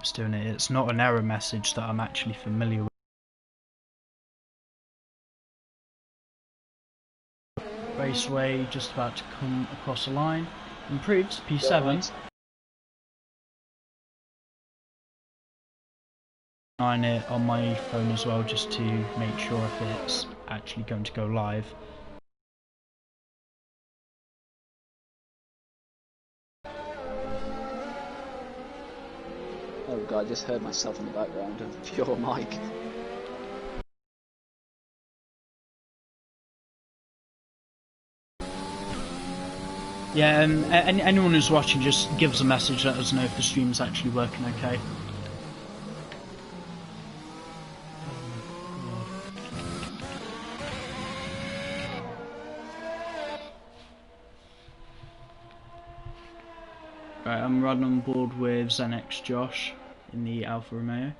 It's doing it. It's not an error message that I'm actually familiar with. Raceway just about to come across the line. Improved P7. It on my phone as well, just to make sure if it's actually going to go live. Oh god, I just heard myself in the background of pure mic. Yeah, anyone who's watching, just give us a message, let us know if the stream's actually working okay. Right, I'm riding on board with Xenex Josh in the Alfa Romeo.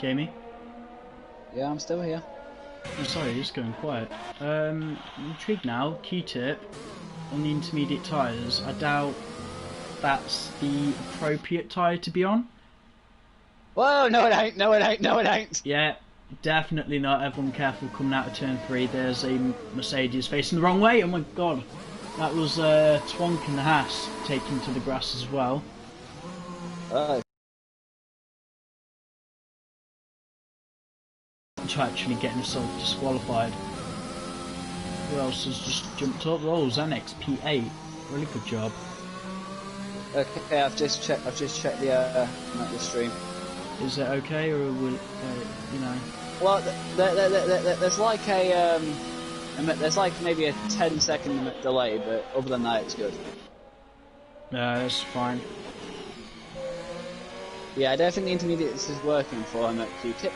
Jamie? Yeah, I'm still here. Oh, sorry, it's going quiet. I'm intrigued now. Q-tip on the intermediate tyres. I doubt that's the appropriate tyre to be on. Whoa, no it ain't, no it ain't, no it ain't! Yeah, definitely not. Everyone careful coming out of turn 3. There's a Mercedes facing the wrong way. Oh my god. That was Twonk and the Haas taking to the grass as well. To actually getting himself disqualified. Who else has just jumped up? Oh, Xenex P8. Really good job. Okay, I've just checked the stream. Is it okay, or will you know? Well, there's like there's like maybe a 10-second delay, but other than that, it's good. That's fine. Yeah, I don't think the intermediates is working for him at Q-tip.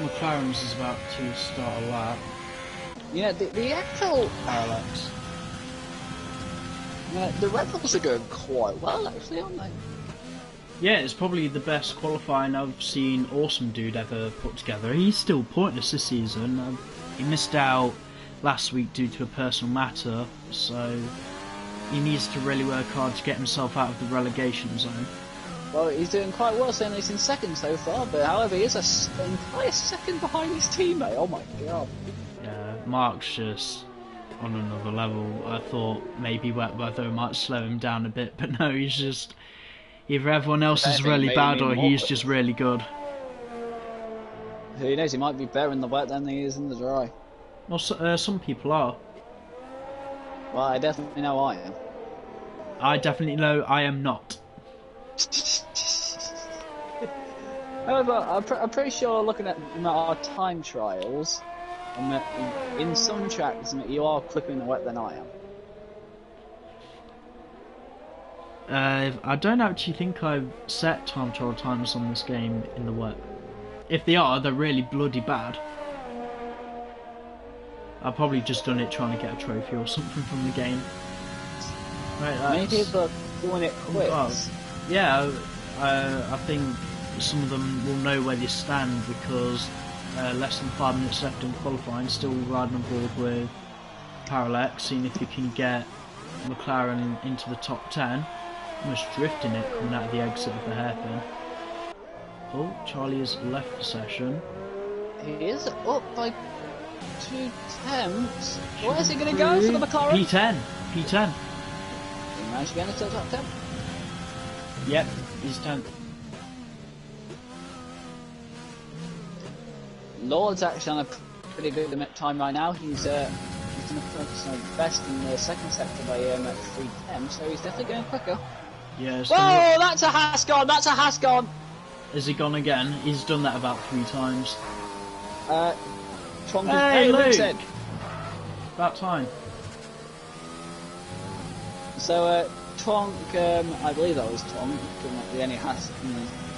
McLaren's is about to start a lap. Yeah, the actual Parallax. the Red Bulls are going quite well, actually, aren't they? Yeah, it's probably the best qualifying I've seen Awesome Dude ever put together. He's still pointless this season. He missed out last week due to a personal matter, so he needs to really work hard to get himself out of the relegation zone. Well, he's doing quite well, saying he's in second so far, but however, he is an entire second behind his teammate. Oh my god. Yeah, Mark's just on another level. I thought maybe wet weather might slow him down a bit, but no, he's just... Either everyone else is really bad or he's just really good. Who knows, he might be better in the wet than he is in the dry. Well, some people are. Well, I definitely know I am. I definitely know I am not. However, I'm pretty sure looking at our time trials, in some tracks you are quicker in the wet than I am. I don't actually think I've set time trial times on this game in the wet. If they are, they're really bloody bad. I've probably just done it trying to get a trophy or something from the game. Right, Many people are doing it quick. Yeah, I think some of them will know where they stand because less than 5 minutes left in qualifying, still riding on board with Parallax, seeing if you can get McLaren into the top 10. Almost drifting it coming out of the exit of the hairpin. Oh, Charlie has left the session. He is up by 2 tenths. Where's he going to go for the McLaren? P10. P10. He managed to get into the top 10. Yep, he's 10th. Lord's actually on a pretty good time right now. He's done a personal best in the second sector by at 3:10, so he's definitely going quicker. Yeah. Whoa, that's a Haas gone! That's a Haas gone! Has he gone again? He's done that about 3 times. Hey, Luke! About time. So, Twonk, I believe that was Twonk, the only Haas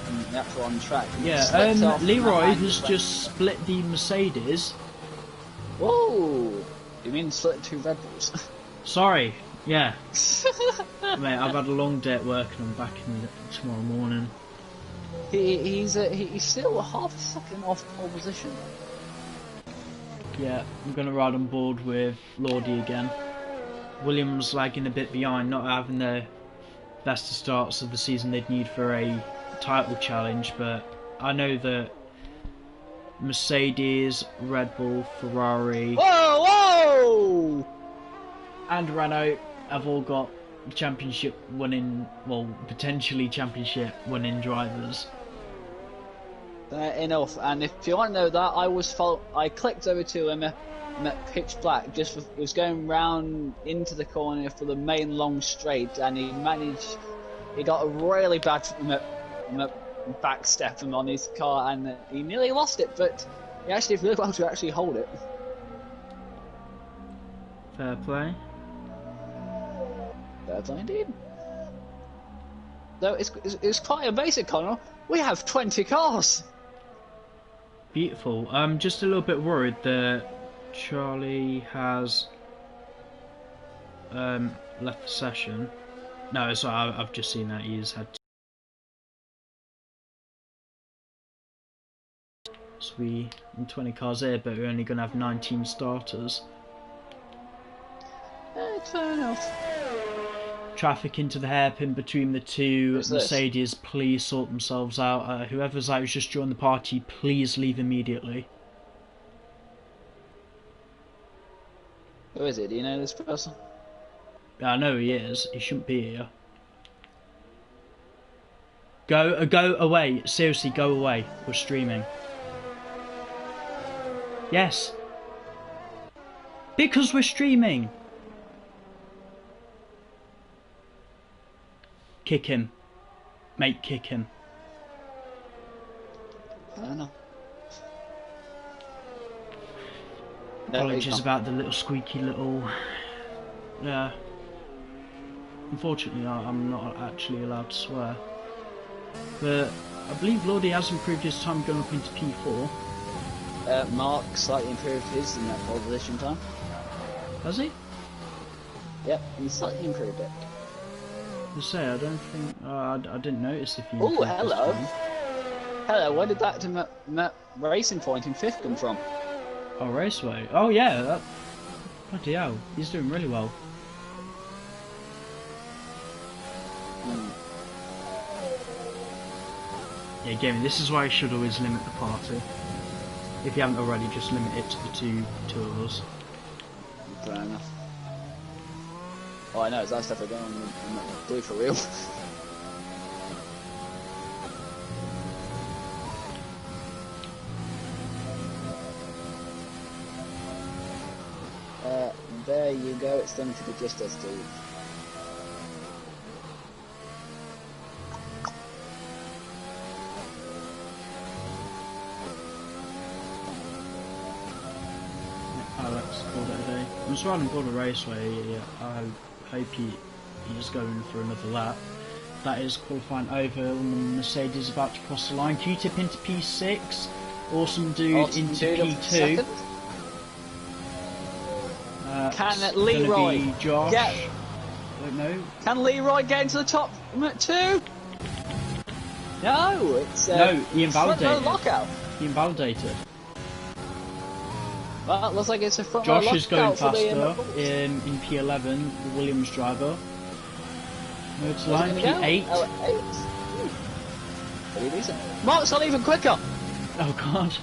in from the actual on track. Yeah, Leroy has just split the Mercedes. Whoa! You mean split 2 Red Bulls? Sorry, yeah. Mate, I've had a long day at work and I'm back in tomorrow morning. He's still half a second off pole position. Yeah, I'm going to ride on board with Lordy again. Williams lagging a bit behind, not having the best of starts of the season they'd need for a title challenge, but I know that Mercedes, Red Bull, Ferrari, whoa, and Renault have all got championship winning, well, potentially championship winning drivers. Enough. And if you want to know that, I clicked over to him at pitch black, was going round into the corner for the main long straight, and he got a really bad back step on his car, and he nearly lost it, but he actually did really well to actually hold it. Fair play. Fair play indeed. Though it's quite a basic, Connor. We have 20 cars. Beautiful. I'm just a little bit worried that Charlie has left the session. No, sorry, I've just seen that he's had. So we in 20 cars here, but we're only going to have 19 starters. Fair enough. Traffic into the hairpin between the two. Who's Mercedes, this? please sort themselves out. Whoever's out who's just joined the party, please leave immediately. Who is it? Do you know this person? I know he is. He shouldn't be here. Go away. Seriously, go away. We're streaming. Yes. Because we're streaming. Kick him. Mate, kick him. I don't know. Apologies about the little squeaky little... Yeah. Unfortunately, I'm not actually allowed to swear. But I believe Lordy has improved his time going up into P4. Mark slightly improved his in that pole position time. Has he? Yep, he slightly improved it. I say, I don't think... I didn't notice if you... Oh, hello. Hello, where did that Racing Point in 5th come from? Oh, Raceway. Oh, yeah. That... Bloody hell. He's doing really well. Yeah, Gaming, this is why you should always limit the party. If you haven't already, just limit it to the two of us. Fair enough. Oh, I know, it's that stuff again on Blue for real. There you go, it's done to be just us two. Alex called it a day. I'm just riding Border Raceway. I hope he's going for another lap. That is qualifying over on the Mercedes about to cross the line. Q-tip into P6. Awesome dude into P2. Can Leroy Josh? Get... Don't know. Can Leroy get into the top 2? No, it's no, he invalidated. Lockout. He invalidated. Well, it looks like it's a front Josh is going faster in P11, the Williams driver. No, to line P8. Pretty decent. Mark's not even quicker. Oh god.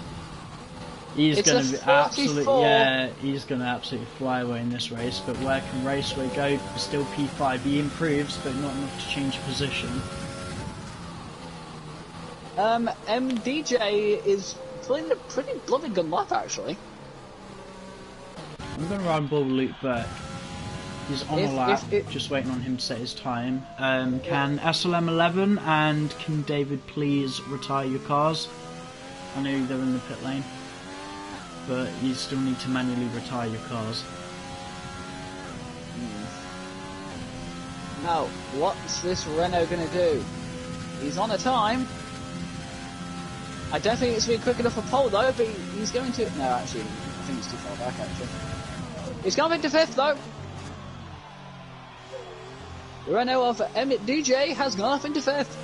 He's going to be absolutely, he's going to absolutely fly away in this race. But where can Raceway go? Still P5. He improves, but not enough to change position. MDJ is playing a pretty bloody good lap, actually. I'm going to ride Bull Luke Burke. He's on a lap, just waiting on him to set his time. Can SLM11 and King David please retire your cars? I know they're in the pit lane, but you still need to manually retire your cars. Now, what's this Renault going to do? He's on a time. I don't think it's been quick enough for pole though, but he's going to... No, actually, I think it's too far back, actually. He's gone into 5th though. Renault of Emmett DJ has gone off into 5th.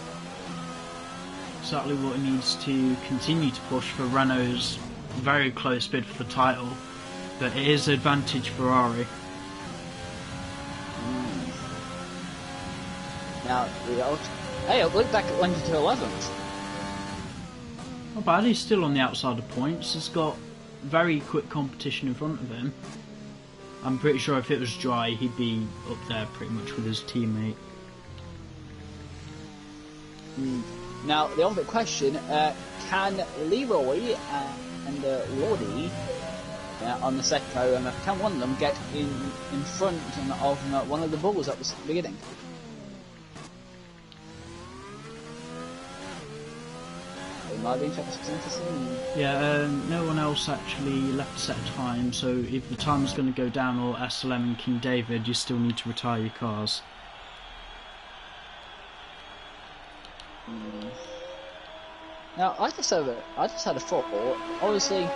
Exactly what he needs to continue to push for Renault's very close bid for the title, but it is advantage Ferrari. Now, hey, look back at London to 11th. Not bad, he's still on the outside of points. He's got very quick competition in front of him. I'm pretty sure if it was dry, he'd be up there pretty much with his teammate. Now, the ultimate question, can Leroy and Lordy on the second row, can one of them get in front of one of the bulls at the beginning? It might be interesting to see. Yeah, no one else actually left a set of time, so if the time's going to go down or SLM and King David, you still need to retire your cars. Now, I just had a thought. Obviously,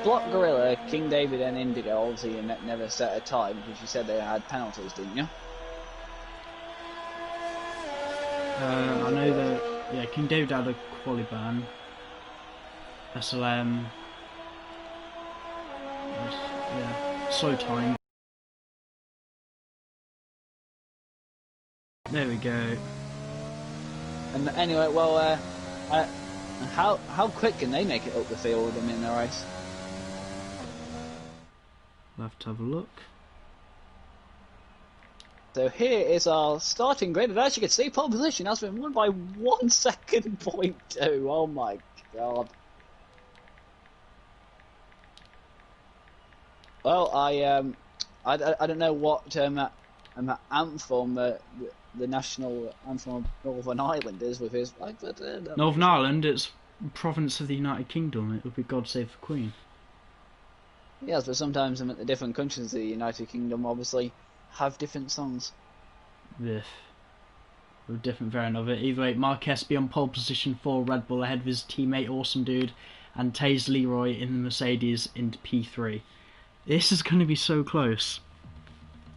Block Gorilla, King David, and Indigo obviously never set a time because you said they had penalties, didn't you? I know that. Yeah, King David had a quali ban. SLM. Yeah, slow time. There we go. And anyway, well, how quick can they make it up the field in the race? We'll have to have a look. So here is our starting grid, and as you can see, pole position has been won by 1 second point 2. Oh my god. Well, I don't know what anthem the national anthem of Northern Ireland is with his flag, but Northern Ireland, it's province of the United Kingdom. It would be God Save the Queen. Yes, but sometimes the different countries of the United Kingdom obviously have different songs. Yeah. A different variant of it. Either way, Marquez be on pole position for Red Bull ahead of his teammate Awesome Dude and Taze Leroy in the Mercedes into P3. This is going to be so close.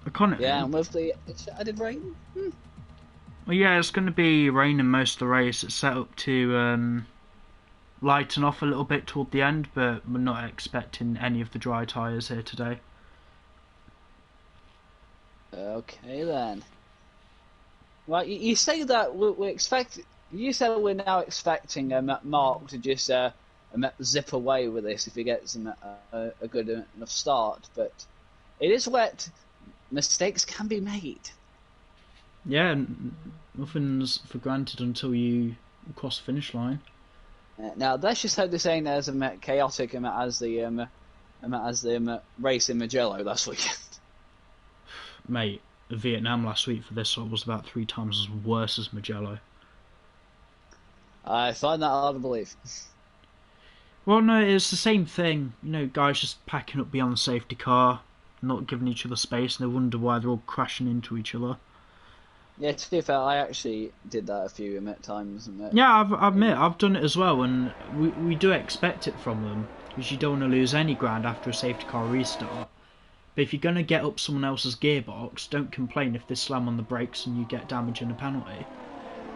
I can't... Yeah, and with the added rain. Well, yeah, it's going to be raining most of the race. It's set up to lighten off a little bit toward the end, but we're not expecting any of the dry tyres here today. Okay then. Well, you say that we expect. You said we're now expecting Mark to just zip away with this if he gets a good enough start, but it is wet. Mistakes can be made. Yeah, nothing's for granted until you cross the finish line. Now let's just hope this ain't as chaotic as the race in Mugello last weekend. Mate, Vietnam last week for this one was about 3 times as worse as Mugello. I find that hard to believe. Well, no, it's the same thing. You know, guys just packing up beyond the safety car, not giving each other space, and they wonder why they're all crashing into each other. Yeah, to be fair, I actually did that a few times. Yeah, I admit, I've done it as well, and we do expect it from them, because you don't want to lose any ground after a safety car restart. But if you're going to get up someone else's gearbox, don't complain if they slam on the brakes and you get damage and a penalty.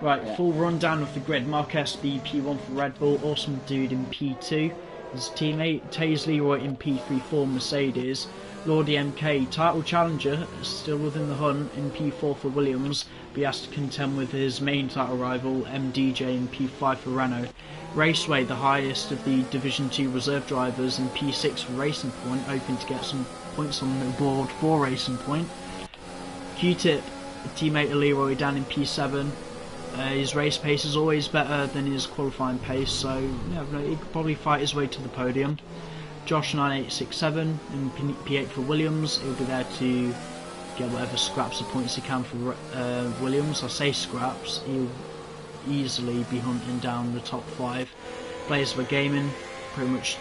Right, yeah. Full rundown of the grid. Marquez be P1 for Red Bull, Awesome Dude in P2, his teammate, Taze Leroy in P3 for Mercedes, Lordy MK, title challenger, still within the hunt in P4 for Williams, but he has to contend with his main title rival, MDJ in P5 for Renault. Raceway, the highest of the Division 2 reserve drivers, in P6 for Racing Point, hoping to get some points on the board for Racing Point. Q-Tip, teammate of Leroy, down in P7. His race pace is always better than his qualifying pace, so yeah, he could probably fight his way to the podium. Josh 9867 in P8 for Williams. He'll be there to get whatever scraps of points he can for Williams. I say scraps, he'll easily be hunting down the top 5. Players for Gaming, pretty much,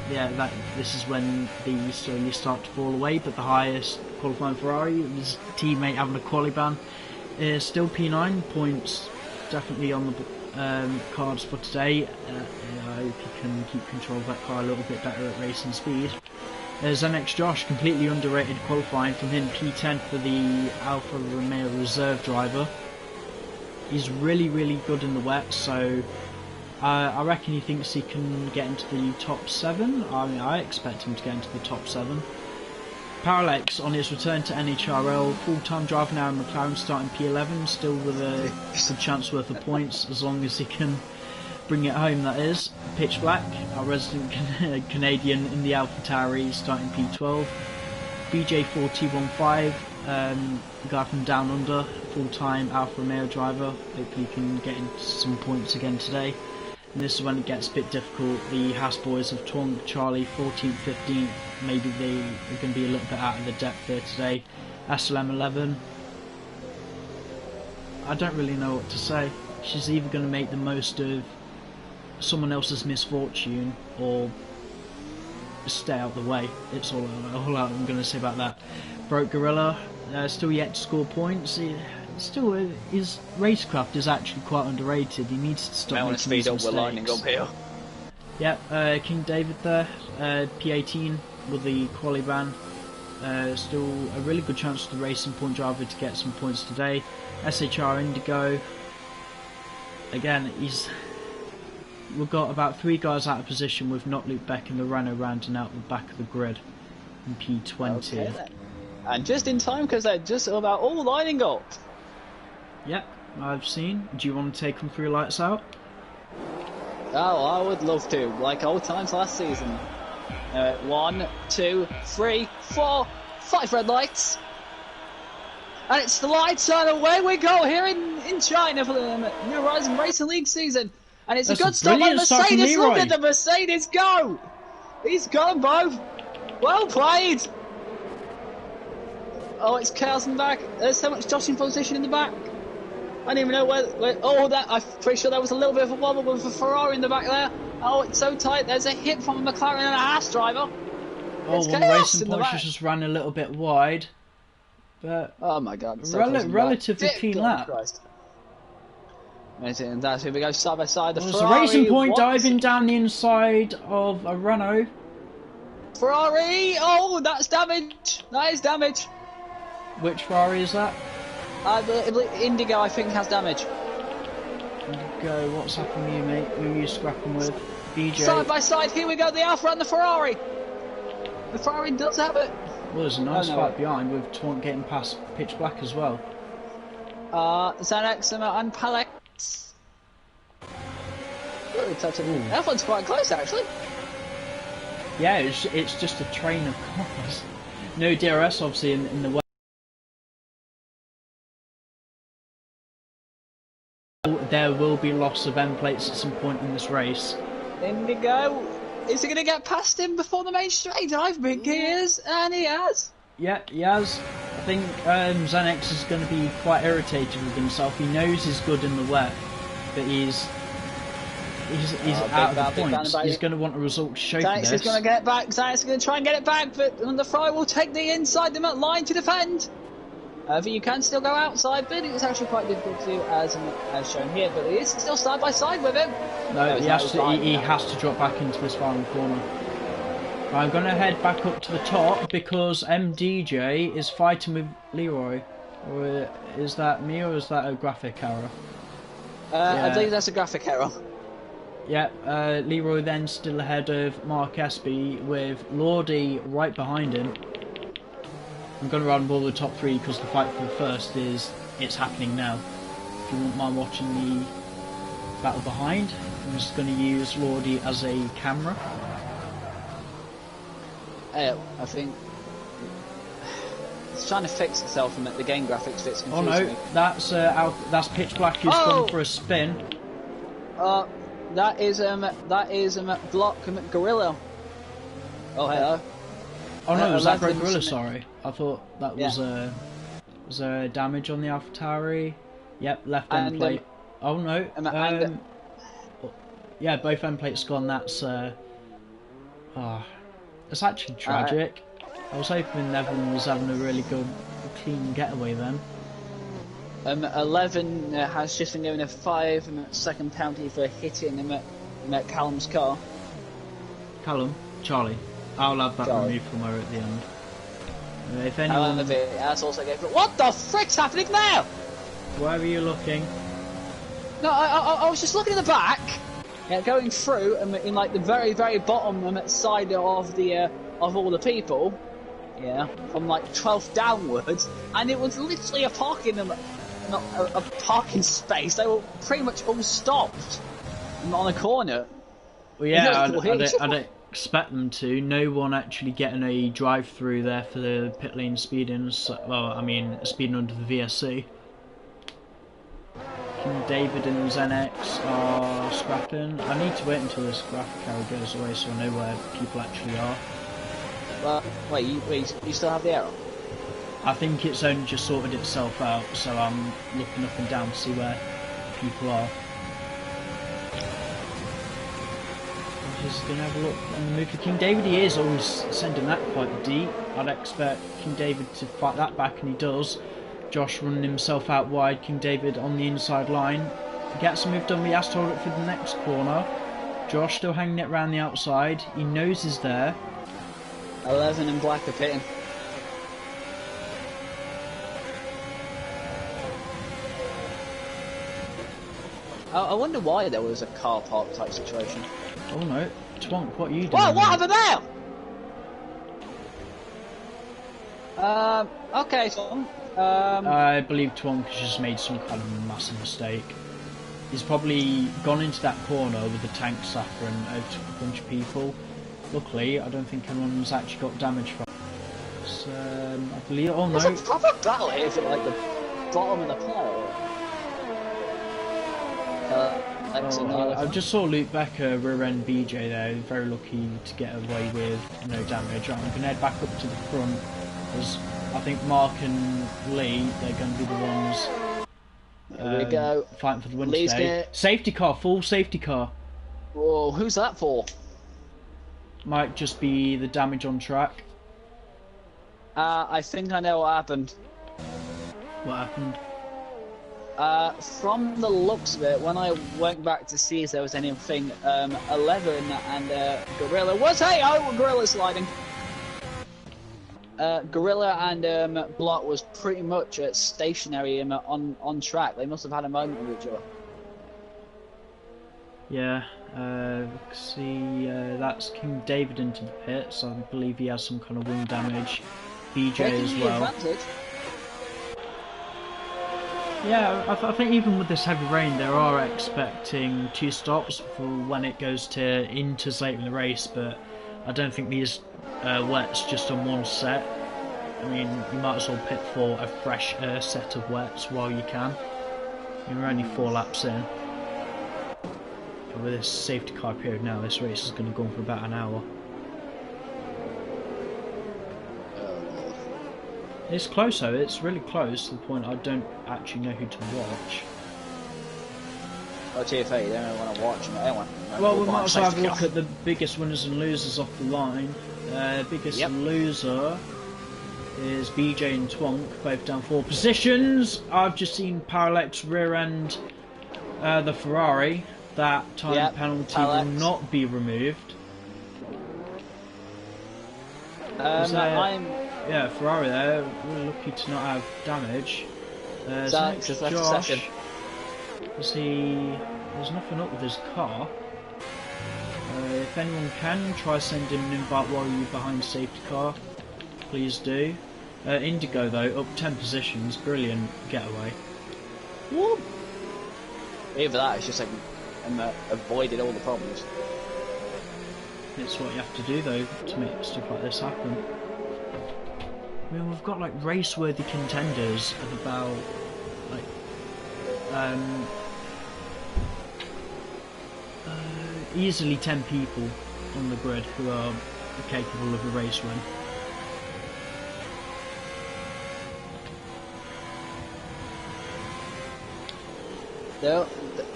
yeah, this is when these slowly start to fall away, but the highest qualifying Ferrari, his teammate having a quali ban, is still P9, points definitely on cards for today. I hope he can keep control of that car a little bit better at racing speed. Xanax Josh, completely underrated qualifying from him, P10 for the Alfa Romeo reserve driver. He's really good in the wet, so I reckon he thinks he can get into the top 7. I mean, I expect him to get into the top 7. Parallax on his return to Nhrl, full-time driver now in McLaren, starting P11, still with a good chance worth of points as long as he can bring it home, that is. Pitch Black, our resident Canadian in the AlphaTauri, starting P12. BJ4T15, the guy from Down Under, full-time Alfa Romeo driver. Hopefully he can get into some points again today. And this is when it gets a bit difficult. The Haas boys of Tonk, Charlie, 14th, 15th. Maybe they are going to be a little bit out of the depth there today. SLM 11. I don't really know what to say. She's either going to make the most of someone else's misfortune or stay out of the way. It's all I'm going to say about that. Broke Gorilla, still yet to score points. Still, his racecraft is actually quite underrated. He needs to stop making these mistakes. We're lining up here. Yep, King David there, P18 with the quali ban. Still a really good chance for the Racing Point driver to get some points today. SHR Indigo, again, we've got about 3 guys out of position with not Luke Beck and the Renault rounding out the back of the grid in P20. Okay, and just in time because they're just about all lining up. Yep, I've seen. Do you want to take them through lights out? Oh, I would love to, like old times last season. 1, 2, 3, 4, 5 red lights. And it's the lights on, away we go here in China for the New Horizon Racing League season. And it's a good stop by Mercedes. Look at the Mercedes go! He's got them both. Well played. Oh, it's chaos in the back. There's so much joshing position in the back. I don't even know where oh, that I'm pretty sure there was a little bit of a wobble with a Ferrari in the back there. Oh, it's so tight. There's a hit from a McLaren and a Haas driver. Oh, one Racing Porsche just ran a little bit wide, but oh my god, so relatively clean lap. And that's here we go side by side. There's a Racing Point diving down the inside of a Renault. Ferrari! Oh, that's damage. That is damage. Which Ferrari is that? Indigo, I think, has damage. Indigo, what's happening to you, mate? Who are you scrapping with? BJ. Side by side, here we go, the Alfa and the Ferrari. The Ferrari does have it. Well, there's a nice fight behind with Taunt getting past Pitch Black as well. Xanax and Palex. That one's quite close, actually. Yeah, it's just a train of cars. No DRS, obviously, in the way. There will be loss of end plates at some point in this race. Indigo, is he going to get past him before the main straight? I think he is, and he has. Yeah, he has. I think Xanax is going to be quite irritated with himself. He knows he's good in the wet, but he's out of the points. He's going to want a result to show for this. Xanax is going to get it back. Xanax is going to try and get it back, but the Ferrari will take the inside the line to defend. But you can still go outside, but it's actually quite difficult to do as shown here. But he is still side by side with him. No, he has to drop back into this final corner. I'm going to head back up to the top because MDJ is fighting with Leroy. Or is that me or is that a graphic error? I believe that's a graphic error. Yeah, Leroy then still ahead of Mark Espy with Lordy right behind him. I'm going to run all the top 3 because the fight for the first it's happening now. If you wouldn't mind watching the battle behind, I'm just going to use Lordy as a camera. I think it's trying to fix itself and the game graphics fits confusing. Oh no, that's Pitch Black who's gone for a spin. That is Block Gorilla. Oh hello. Oh no, was that Broke Gorilla? Sorry, I thought that was damage on the AlphaTauri. Yep, left end plate. Oh no. Yeah, both end plates gone. That's it's actually tragic. I was hoping Neville was having a really good, clean getaway then. 11 has just been given a 5-second penalty for hitting him at Callum's car. Callum, Charlie, I'll have that Charlie. removed from her at the end. If anyone... That's also going for... What the frick's happening now? Where are you looking? No, I was just looking at the back, going through in like the very, very bottom side of the of all the people, from like 12th downwards, and it was literally a parking a parking space. They were pretty much all stopped on a corner. Well, yeah, I'd expect them to. No one actually getting a drive-through there for the pit lane speeding. So, well, I mean, speeding under the VSC. King David and Zenex are scrapping. I need to wait until this graphic arrow goes away so I know where people actually are. Wait, you still have the arrow? I think it's only just sorted itself out, so I'm looking up and down to see where people are. I'm just going to have a look on the move for King David. He is always sending that quite deep. I'd expect King David to fight that back, and he does. Josh running himself out wide, King David on the inside line. He gets a move done, but he has to hold it for the next corner. Josh still hanging it around the outside. He knows he's there. 11 and black are pitting. I wonder why there was a car park type situation. Oh no, Twonk, what are you doing? Whoa, what happened there? Okay, Tom. I believe Twonk has just made some kind of massive mistake. He's probably gone into that corner with the tank suffering out a bunch of people. Luckily, I don't think anyone's actually got damage from it. So, I believe... Oh no. There's a proper battle here for like the bottom of the pile. I just saw Luke Becker rear-end BJ there, very lucky to get away with no damage. I'm going to head back up to the front, because I think Mark and Lee, they're going to be the ones here we go. Fighting for the win today. Safety car, full safety car. Whoa, who's that for? Might just be the damage on track. I think I know what happened. What happened? From the looks of it, when I went back to see if there was anything, 11 and Gorilla was Gorilla sliding. Gorilla and Block was pretty much stationary on track. They must have had a moment with each other. Yeah, see, that's King David into the pits. I believe he has some kind of wing damage. BJ as well. Advantage. Yeah, I think even with this heavy rain, they are expecting 2 stops for when it goes to inters late in the race, but I don't think these wets just on one set. I mean, you might as well pit for a fresh set of wets while you can. You're only 4 laps in. But with this safety car period now, this race is going to go on for about an hour. It's close though, it's really close to the point I don't actually know who to watch. Oh, TFA, you don't want to watch anyone. Well, we might as well have a look at the biggest winners and losers off the line. Biggest loser is BJ and Twonk, both down 4 positions. I've just seen Parallax rear end the Ferrari. That time penalty will not be removed. Yeah, Ferrari there, we're lucky to not have damage. There's Josh. There's nothing up with his car. If anyone can, try send him an invite while you're behind safety car. Please do. Indigo though, up 10 positions, brilliant getaway. Whoop. Either that, it's just like avoided all the problems. It's what you have to do though to make stuff like this happen. I mean, we've got like race-worthy contenders of about like easily 10 people on the grid who are capable of a race win.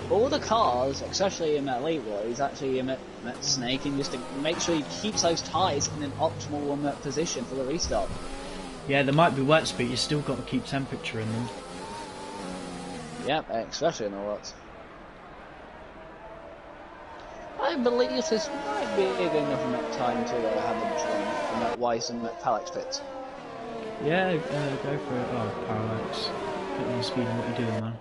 All the cars, especially in that late war, is actually snaking just to make sure he keeps those tyres in an optimal position for the restart. Yeah, there might be wets, but you still got to keep temperature in them. Yep, especially in the lots. I believe this might be enough time to have a drink from that Wise and Palex pits. Yeah, go for it. Oh, Parallax. Put me in speed on what you're doing, man.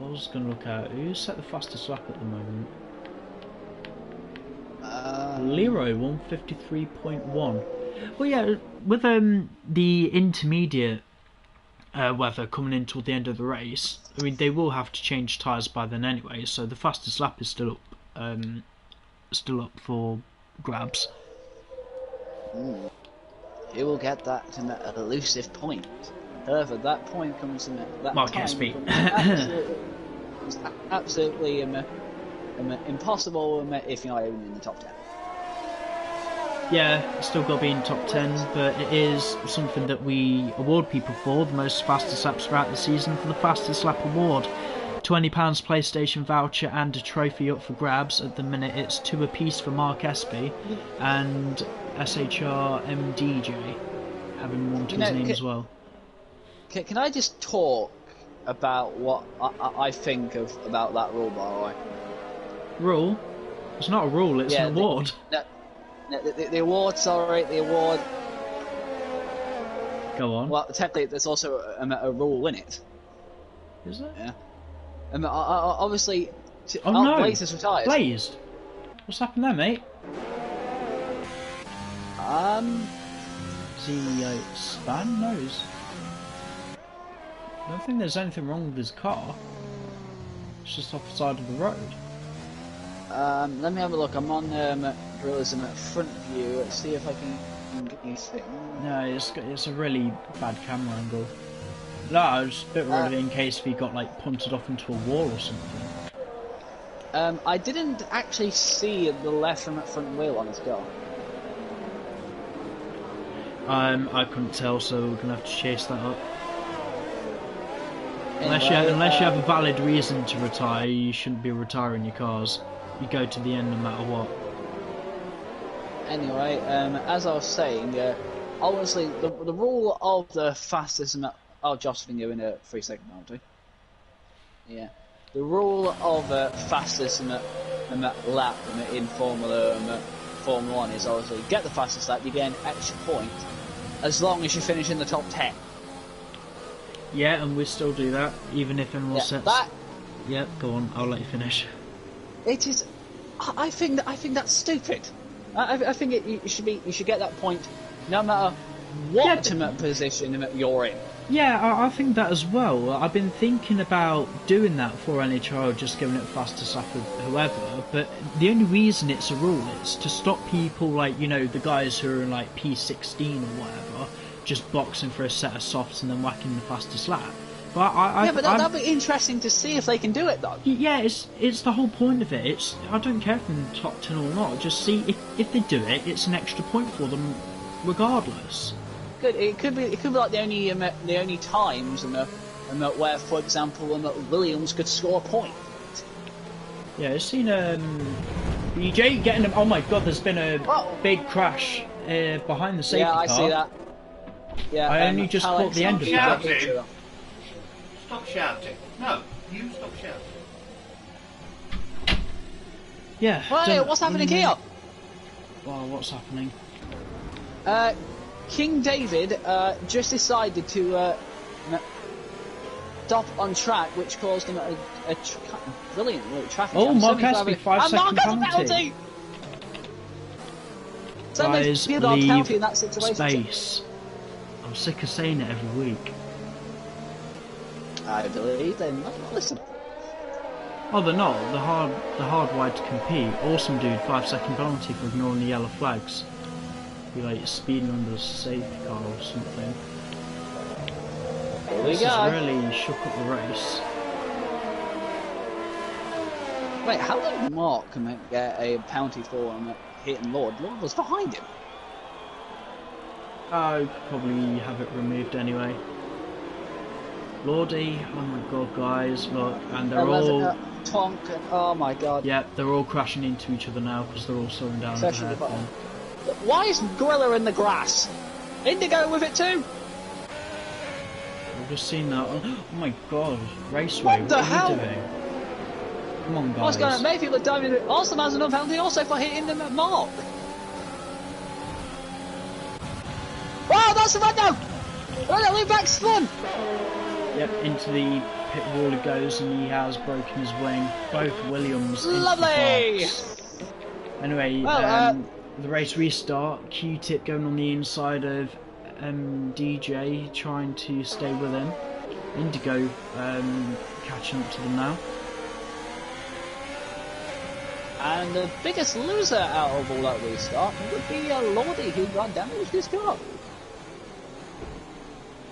I was going to look at who's set the fastest lap at the moment. Leroy 153.1. Well, yeah, with the intermediate weather coming in toward the end of the race, I mean they will have to change tyres by then anyway. So the fastest lap is still up for grabs. He will get that elusive point. However, that point comes in that Mark time Espy. It's absolutely impossible if you're not even in the top 10. Yeah, still got to be in top 10, but it is something that we award people for, the most fastest laps throughout the season, for the fastest lap award. £20 PlayStation voucher and a trophy up for grabs. At the minute it's 2 apiece for Mark Espy and SHR MDJ, having one to his name as well. Can I just talk about what I think about that rule, by the way? Rule? It's not a rule, it's an award. The award, sorry, the award. Go on. Well, technically, there's also a rule in it. Is there? Yeah. Obviously, oh no! Blaze is retired. Blazed? What's happened there, mate? Is he span? No, I don't think there's anything wrong with his car. It's just off the side of the road. Let me have a look. I'm on Nhrl at front view. Let's see if I can get you thing. No, it's a really bad camera angle. No, I was a bit worried in case he got like punted off into a wall or something. I didn't actually see the left front wheel on his car. I couldn't tell, so we're gonna have to chase that up. Anyway, unless you have a valid reason to retire, you shouldn't be retiring your cars. You go to the end no matter what. Anyway, as I was saying, obviously the rule of the fastest. Oh, Josh, been given a 3-second penalty. Yeah, the rule of fastest lap in Formula 1 is obviously get the fastest lap, you get an extra point, as long as you finish in the top 10. Yeah, and we still do that, even if in more sets. Yeah, go on. I'll let you finish. It is. I think that's stupid. I think you should get that point, no matter what position you're in. Yeah, I think that as well. I've been thinking about doing that for Nhrl, just giving it fastest lap of whoever. But the only reason it's a rule is to stop people like the guys who are in like P16 or whatever, just boxing for a set of softs and then whacking the fastest lap. But that'd be interesting to see if they can do it though. Yeah, it's the whole point of it. I don't care if they're in the top 10 or not. Just see if they do it, it's an extra point for them, regardless. Good. It could be like the only times where, for example, Williams could score a point. Yeah, I've seen BJ getting them. Oh my God, there's been a big crash behind the safety car. Yeah, I see that. Yeah, I only just caught the end of that. Stop shouting. No, you stop shouting. Yeah. Hey, what's happening here? Well, what's happening? King David just decided to stop on track, which caused him a brilliant traffic jam. Oh, Mark Espy, 5-second penalty. Guys, leave in that situation. space. I'm sick of saying it every week. I believe they're not listening. Oh, they're not. The hard wide to compete. Awesome dude, 5-second penalty for ignoring the yellow flags. Be like speeding under a safety car or something. Here we This go. has really shook up the race. Wait, how did Mark get a penalty for hitting Lord? Lord was behind him. I'd probably have it removed anyway. Lordy, oh my God, guys, look, and they're all... Tonk, oh my God. Yeah, they're all crashing into each other now because they're all slowing down. Why is Gorilla in the grass? Indigo with it too? I've just seen that. Oh my god, Raceway, What the are hell? you doing? Come on, I was going guys. to make people dive into it. Also, has another penalty also for hitting them at Mark. Wow, that's a Renault! Renault lean back spun! Yep, into the pit wall he goes, and he has broken his wing. Both Williams into Lovely! the box. Anyway, Well, the race restart. Q-Tip going on the inside of DJ, trying to stay with him. Indigo catching up to them now. And the biggest loser out of all that restart would be Lordy, who got damaged his car.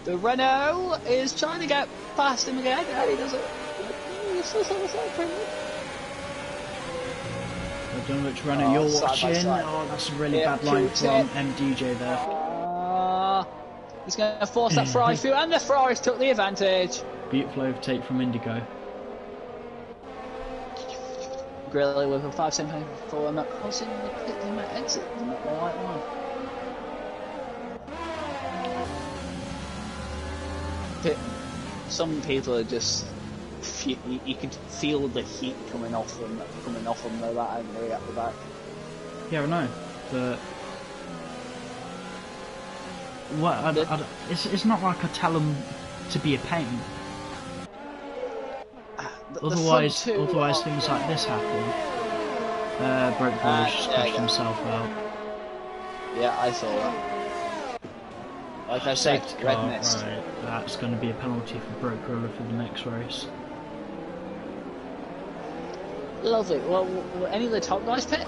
The Renault is trying to get past him again, and he doesn't. I don't know which runner you're side by watching. side. Oh, that's a really Yeah, bad line Q-Tip. from MDJ there. He's going to force that Ferrari through, and the Ferraris took the advantage. Beautiful overtake from Indigo. Grilly with a 5-second for him, crossing the pit limit exit, not the right one. Some people are just, you could feel the heat coming off them, they're that angry at the back. Yeah, I know, but it's not like I tell them to be a pain. Otherwise things like this happen. Broke Bush just crashed himself out. Yeah, I saw that. Like I said, Safety red car, mist. right, that's going to be a penalty for Broke Gorilla for the next race. Lovely. Well, will any of the top guys pit?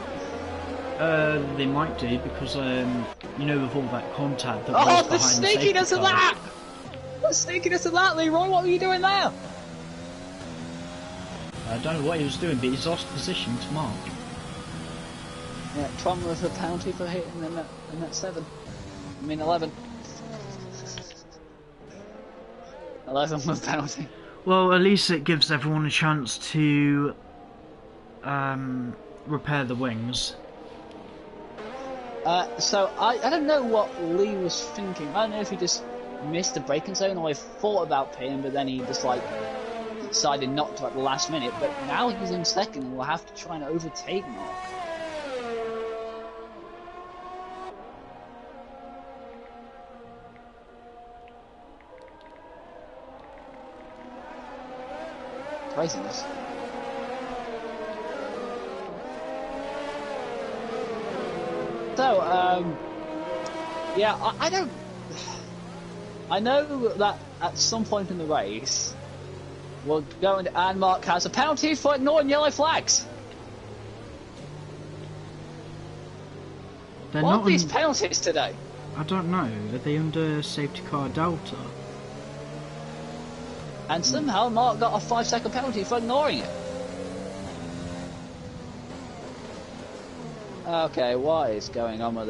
They might do, because you know, with all that contact that was Oh, behind the the safety sneakiness of car. that! The sneakiness of that, Leroy. What were you doing there? I don't know what he was doing, but he's lost position to Mark. Yeah, Tron with a penalty for hitting them at 7. I mean 11. 11 with penalty. Well, at least it gives everyone a chance to repair the wings. So I don't know what Lee was thinking. I don't know if he just missed the braking zone or he thought about pitting, but then he just decided not to at the last minute. But now he's in second and will have to try and overtake Mark. Craziness. So, yeah, I don't. I know that at some point in the race, we're going to, and Mark has a penalty for ignoring yellow flags. They're What not are these penalties today? I don't know. Are they under safety car Delta? And somehow Mark got a 5-second penalty for ignoring it. Okay, what is going on with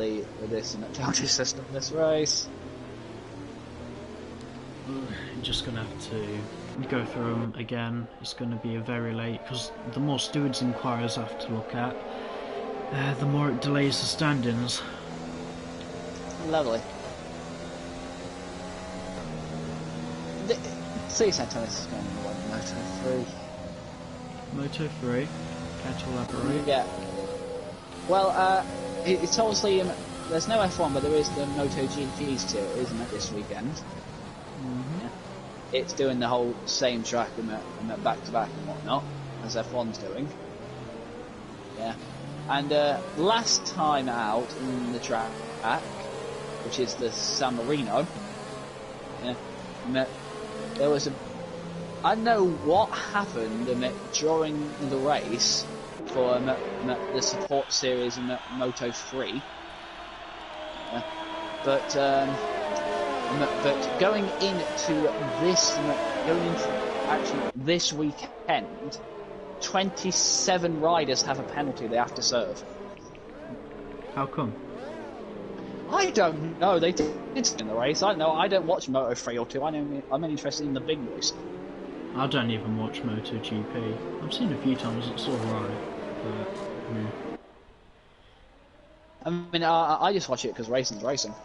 this in the penalty system this race? You're just going to have to go through them again. It's going to be a very late, because the more stewards and inquirers have to look at, the more it delays the standings. Lovely. Seaside Tennis is going to win Moto 3. Moto 3, care to elaborate? Yeah. Well, it's obviously, there's no F1, but there is the Moto GPs too, isn't it, this weekend? Mm-hmm. Yeah. It's doing the whole same track and that back-to-back and whatnot, as F1's doing. Yeah. And last time out in the track, which is the San Marino, yeah, there was I don't know what happened during the race for the support series in Moto 3, but going into this weekend, 27 riders have a penalty they have to serve. How come? I don't know. They did in the race. I don't know. I don't watch Moto 3 or 2. I'm only interested in the big boys. I don't even watch MotoGP. I've seen it a few times. It's alright, but yeah. I mean, I just watch it because racing's racing.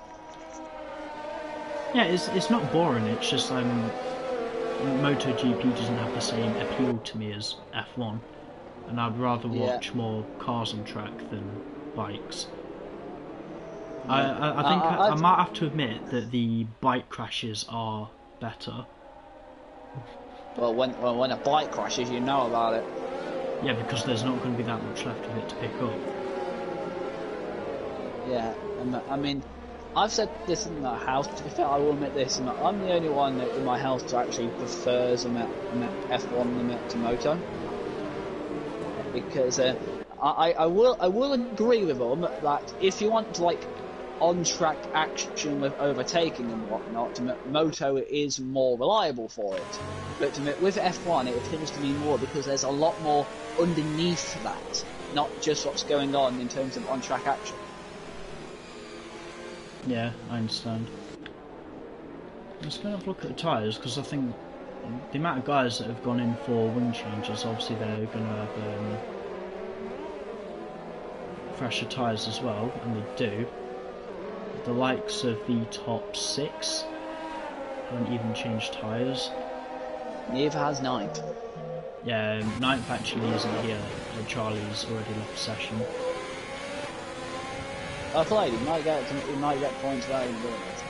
Yeah, it's not boring. It's just MotoGP doesn't have the same appeal to me as F1, and I'd rather Yeah. watch more cars on track than bikes. Yeah. I think I might have to admit that the bike crashes are better. Well, when a bike crashes, you know about it. Yeah, because there's not going to be that much left of it to pick up. Yeah, I mean, I've said this in my house. To be fair, I will admit this. I'm the only one in my house who actually prefers F1 to Moto, because I will agree with them that if you want like on-track action with overtaking and whatnot, Moto is more reliable for it. But with F1, it appeals to me more because there's a lot more underneath that, not just what's going on in terms of on-track action. Yeah, I understand. Let's go and have a look at the tyres, because I think the amount of guys that have gone in for wing changes, obviously they're going to have fresher tyres as well, and they do. The likes of the top 6 haven't even changed tyres. Neither has ninth. Yeah, ninth actually isn't here. Charlie's already left the session. I played. He might get points without even doing it.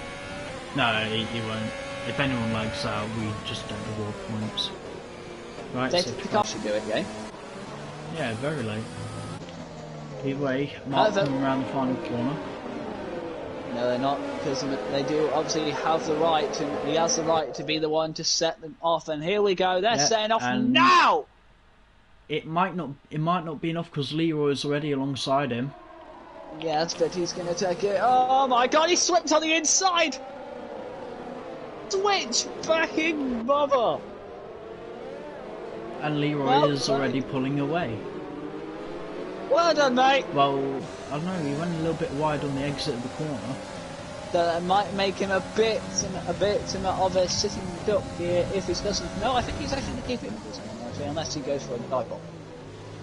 No, he won't. If anyone lags out, we just don't award points. Right, They so the car should do it again. yeah, very late. Either way, Mark coming around the final corner. No, they're not, because they do obviously have the right to. He has the right to be the one to set them off. And here we go. They're setting off now. It might not be enough because Leroy's already alongside him. Yes, but he's going to take it. Oh my God! He slipped on the inside. Switch backing mother. And Leroy is already pulling away. Well done, mate. Well, I don't know. He went a little bit wide on the exit of the corner. That might make him a bit of a sitting duck here if he doesn't. No, I think he's actually going to keep it in this one, actually, unless he goes for a dive bomb.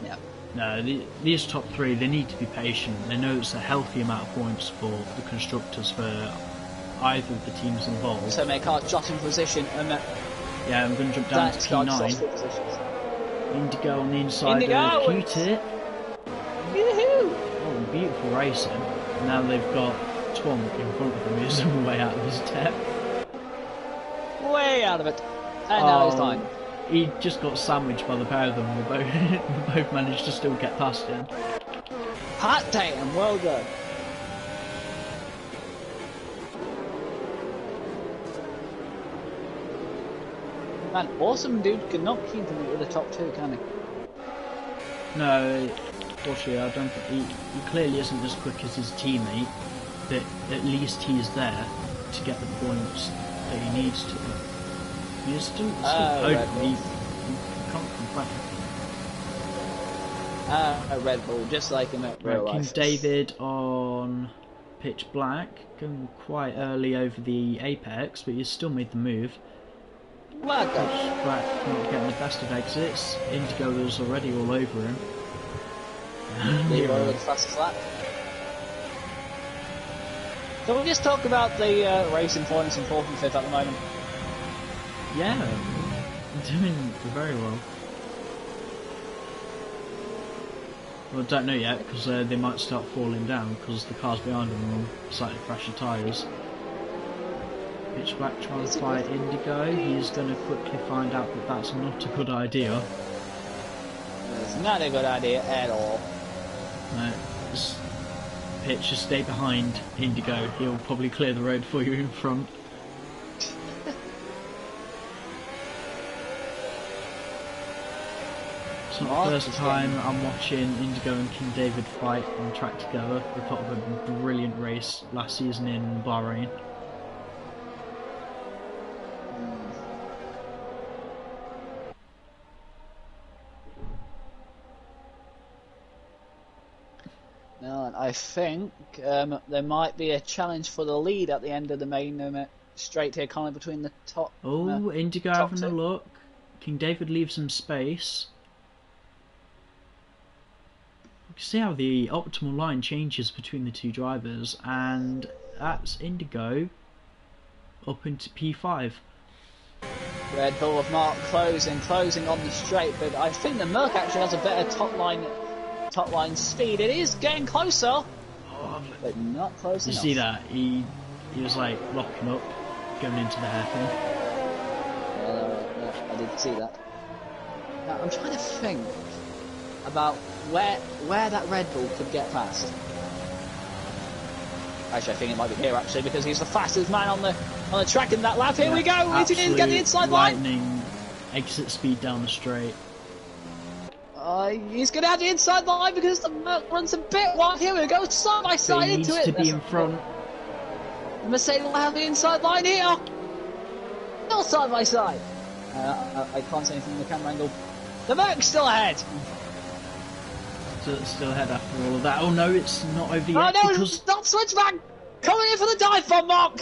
Yeah. No, these top 3, they need to be patient. They know it's a healthy amount of points for the constructors for either of the teams involved. So make our jot in position. Yeah, I'm going to jump down to P9. Indigo on the inside of Q-Tip. Oh, beautiful racing. Now they've got Twomp in front of them who's way out of his depth. Way out of it. And now he's fine. He just got sandwiched by the pair of them. We both managed to still get past him. Hot damn, well done. Man, awesome dude cannot keep him with the top 2, can he? No, fortunately I don't think he clearly isn't as quick as his teammate, but at least he's there to get the points that he needs to. He's still open, he can't complain. A Red Bull, just like him at real life. King David on pitch black, going quite early over the apex, but he's still made the move. Well done. Pitch black not getting the best of exits. Indigo was already all over him. Leroy with the fastest lap. So we'll just talk about the racing points in 4th and 5th at the moment. Yeah, doing very well. Well, I don't know yet, because they might start falling down, because the cars behind them are on slightly fresher tyres. Pitch black trying to fight Indigo. He's going to quickly find out that that's not a good idea. It's not a good idea at all. No, Pitch, just stay behind Indigo. He'll probably clear the road for you in front. It's not the first time I'm watching Indigo and King David fight on track together. They put up a brilliant race last season in Bahrain. Now, and I think there might be a challenge for the lead at the end of the main straight here, kind of between the top. Oh, Indigo having a look. King David leaves him space. You can see how the optimal line changes between the two drivers, and that's Indigo up into P5. Red Bull of Mark closing on the straight, but I think the Merc actually has a better top line speed. It is getting closer, but not close You enough. see that? He was like locking up, going into the hairpin. I did see that. Now, I'm trying to think about where that Red Bull could get past. Actually, I think it might be here actually, because he's the fastest man on the track in that lap. Here we go. He's going to get the inside line. Lightning exit speed down the straight. He's going to have the inside line because the Merc runs a bit wide. Here we go, side by side into it. He needs to be in front. The Mercedes will have the inside line here. Still side by side. I can't see anything in the camera angle. The Merc's still ahead. So it's still ahead after all of that. Oh no, it's not over yet. Oh no, because... not switchback. Coming in for the dive bomb, Mark.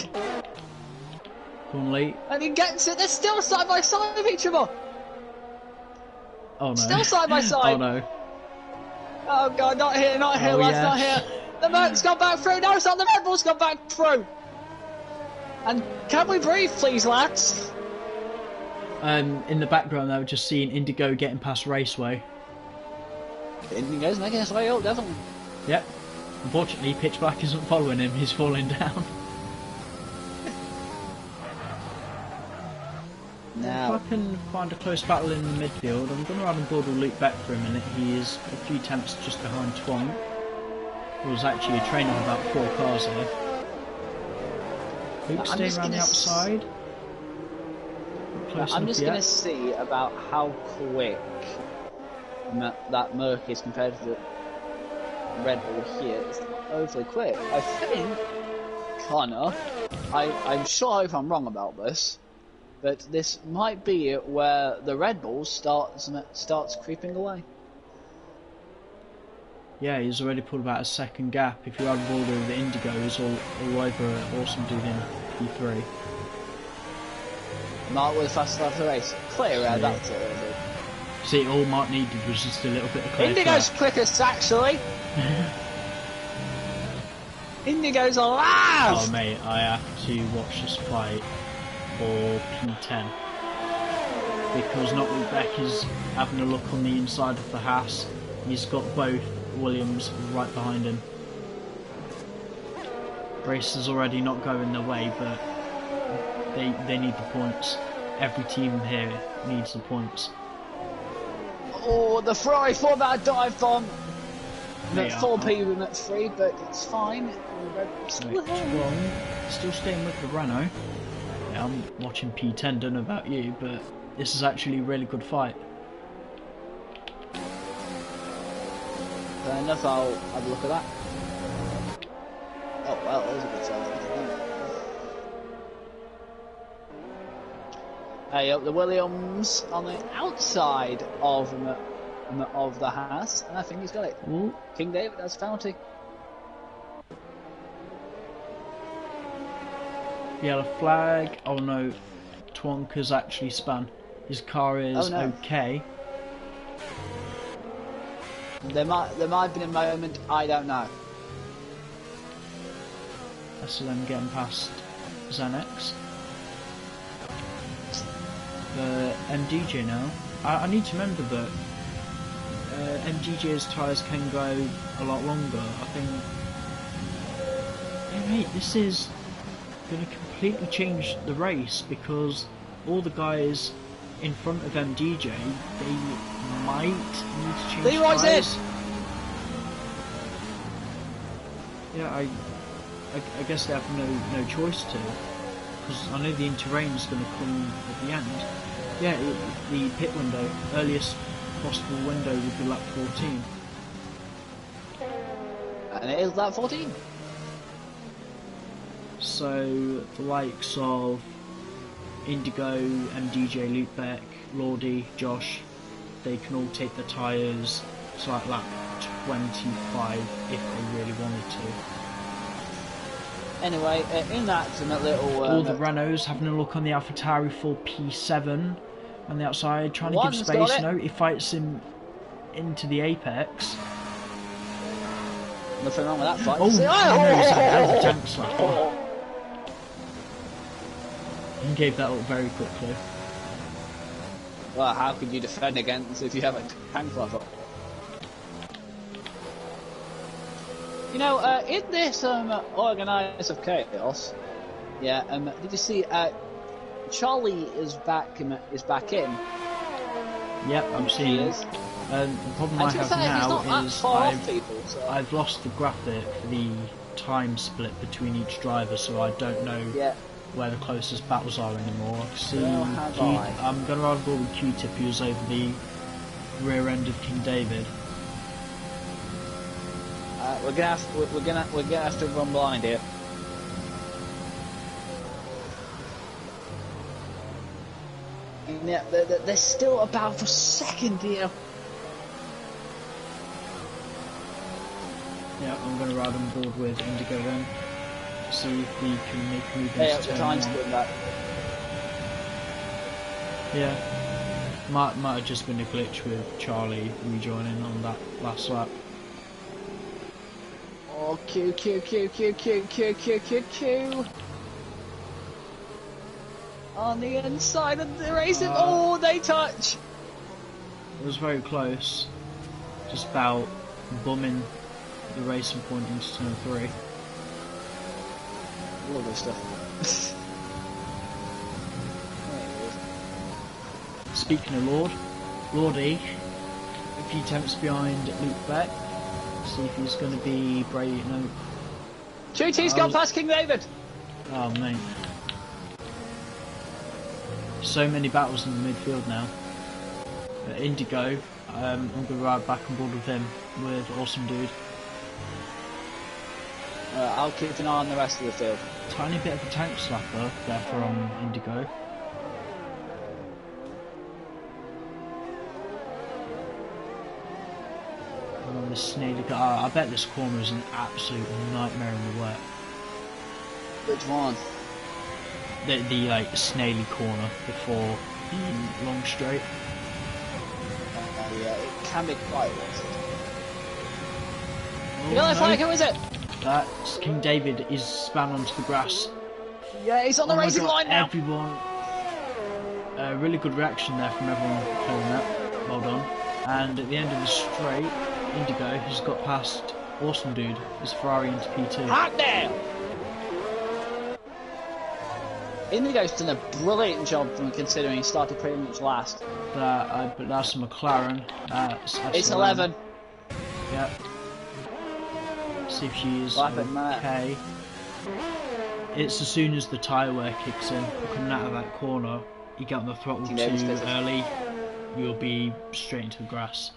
Come on, Lee. And he gets it. They're still side by side with each other. Oh no. Still side by side. Oh no. Oh god, not here, Oh, lads, yes. not here. The Merc's gone back through. No, it's not. The Red Bull's gone back through. And can we breathe, please, lads? In the background, they were just seeing Indigo getting past Raceway. Indigo's making his way up, definitely. Yep. Unfortunately, Pitch Black isn't following him. He's falling down. Now, If I can find a close battle in the midfield, I'm going to ride on board with Luke Beck for a minute. He is a few tenths just behind Twonk. There was actually a train of about 4 cars there. Luke staying around the outside. I'm just going to see about how quick that Merc is compared to the Red Bull here. It's overly quick. I think, Connor, I'm sure if I'm wrong about this, but this might be where the Red Bull starts creeping away. Yeah, he's already pulled about a second gap. If you add Boulder with the Indigo, he's all over Awesome Dude in P3. Mark with the fastest lap of the race. Clear out, that's it. See, all Mark needed was just a little bit of clear Indigo's track. quickest, actually. Indigo's alive! Oh mate, I have to watch this fight for P10 because Nhrl Beck is having a look on the inside of the Haas. He's got both Williams right behind him. Race is already not going their way, but they need the points. Every team here needs the points. Oh, the Ferrari thought about a dive bomb. They At are. 4P at 3, but it's fine. Still staying with the Renault. Yeah, I'm watching P10, don't know about you, but this is actually a really good fight. Fair enough, I'll have a look at that. Oh well, that was a good sign. Hey, up the Williams on the outside of the Haas, and I think he's got it. Ooh. King David has penalty. Yellow flag. Oh no, Twonk has actually spun. His car is okay. There might have been a moment, I don't know. That's them getting past Xanax. MDJ now. I need to remember that MDJ's tyres can go a lot longer. I think. Hey mate, this is going to completely change the race because all the guys in front of MDJ, they might need to change Leroy's tyres. in! Yeah, I guess they have no choice to, because I know the in-terrain's going to come at the end. Yeah, the pit window, earliest possible window would be lap 14. And it is lap 14. So the likes of Indigo, MDJ, Luke Beck, Lordy, Josh, they can all take the tyres to like lap 25 if they really wanted to. Anyway, in that little... all the Renaults having a look on the AlphaTauri for P7 on the outside, trying to give One's got space. it. No, he fights him into the apex. Nothing wrong with that fight. Oh, no, it's a hell of a tank slap. He gave that up very quickly. Well, how could you defend against if you have a tank level? You know, in this Organize of Chaos, yeah, did you see Charlie is back in? Yep, I'm seeing it. The problem I have now is I've lost the graphic for the time split between each driver, so I don't know where the closest battles are anymore. See, I'm going to rather go with Q-Tip, who's over the rear end of King David. We're gonna have to run blind here. Yeah, they're still about for second here. Yeah, I'm going to ride on board with Indigo then. See if we can make movements. Yeah, the time's doing that. Yeah, might have just been a glitch with Charlie rejoining on that last lap. Oh, Q. On the inside of the racing. Oh, they touch. It was very close. Just about bumming the racing point into turn 3. Lovely stuff. Speaking of Lordy, a few tenths behind Luke Beck. See if he's going to be brave. No. Chuty's gone past King David. Oh mate. So many battles in the midfield now. Indigo, I'm going to ride back on board with him, with Awesome Dude. I'll keep an eye on the rest of the field. Tiny bit of a tank slapper there from Indigo. Oh, this snaily guy. I bet this corner is an absolute nightmare in the wet. Which one? The like snaily corner before the long straight. Yeah, it can be quite wet. Oh, You know that flag, who is it? That's King David is span onto the grass. Yeah, he's on the racing line now. Everyone, really good reaction there from everyone clearing that. Well done. And at the end of the straight, Indigo has got past Awesome Dude, his Ferrari into P2. Hot damn! Indigo's done a brilliant job from considering he started pretty much last. But that's a McLaren. It's 11. Yep. See if she's okay. Okay. It's as soon as the tyre wear kicks in, coming out of that corner, you get on the throttle too early, you'll be straight into the grass.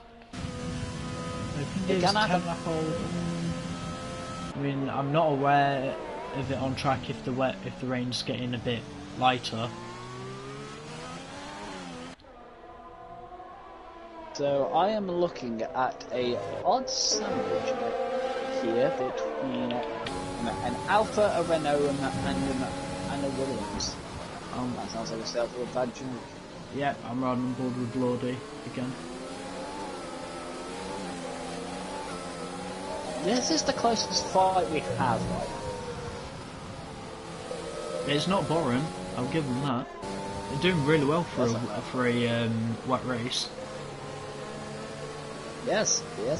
It can happen. I mean, I'm not aware of it on track if the rain's getting a bit lighter. So I am looking at a odd sandwich here between an Alpha, a Renault, and a Williams. That sounds like a start for a bad joke. Yeah, I'm riding on board with Lordy again. This is the closest fight we have right now. It's not boring, I'll give them that. They're doing really well for a wet race. Yes, they are.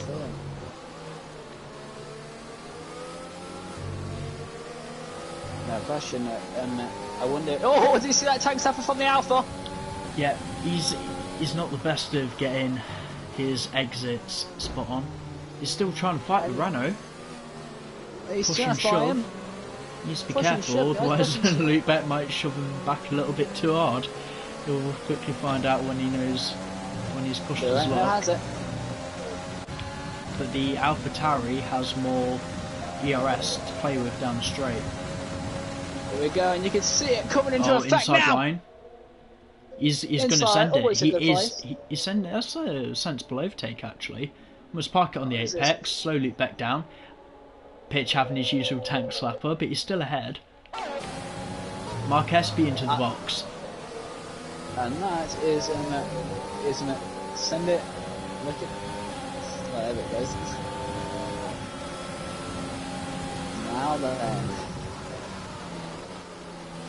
Now, question, I wonder... Oh, did you see that tank staffer from the Alpha? Yeah, he's not the best of getting his exits spot on. He's still trying to fight the Renault. He's trying to fight him. He needs to be careful, otherwise Luke Beck might shove him back a little bit too hard. He'll quickly find out when he knows when he's pushed his luck. But the Alpha Tauri has more ERS to play with down the straight. Here we go, and you can see it coming into effect inside now. line. He's going to send it. He's sending. That's a sensible overtake actually. Must park it on the apex, slowly back down. Pitch having his usual tank slapper, but he's still ahead. Mark Espy into the box. And that is send it. Look at. There it goes. Now then.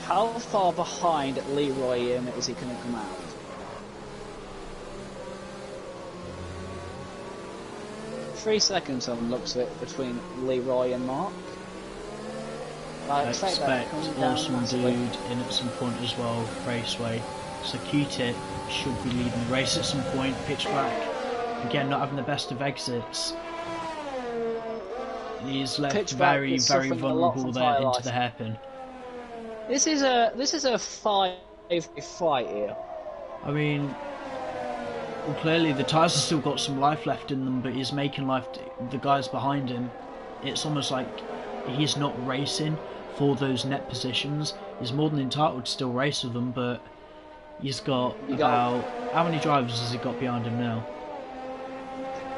How far behind Leroy is he going to come out? Three seconds on the looks of it between Leroy and Mark. I expect Awesome Dude in at some point as well, Raceway. So Q-Tip should be leading the race at some point. Pitch Black, again, not having the best of exits. He's left very vulnerable there into the hairpin. This is a 5-way fight here. I mean, well, clearly the tyres have still got some life left in them, but he's making life the guys behind him. It's almost like he's not racing for those net positions. He's more than entitled to still race with them, but he's got how many drivers has he got behind him now?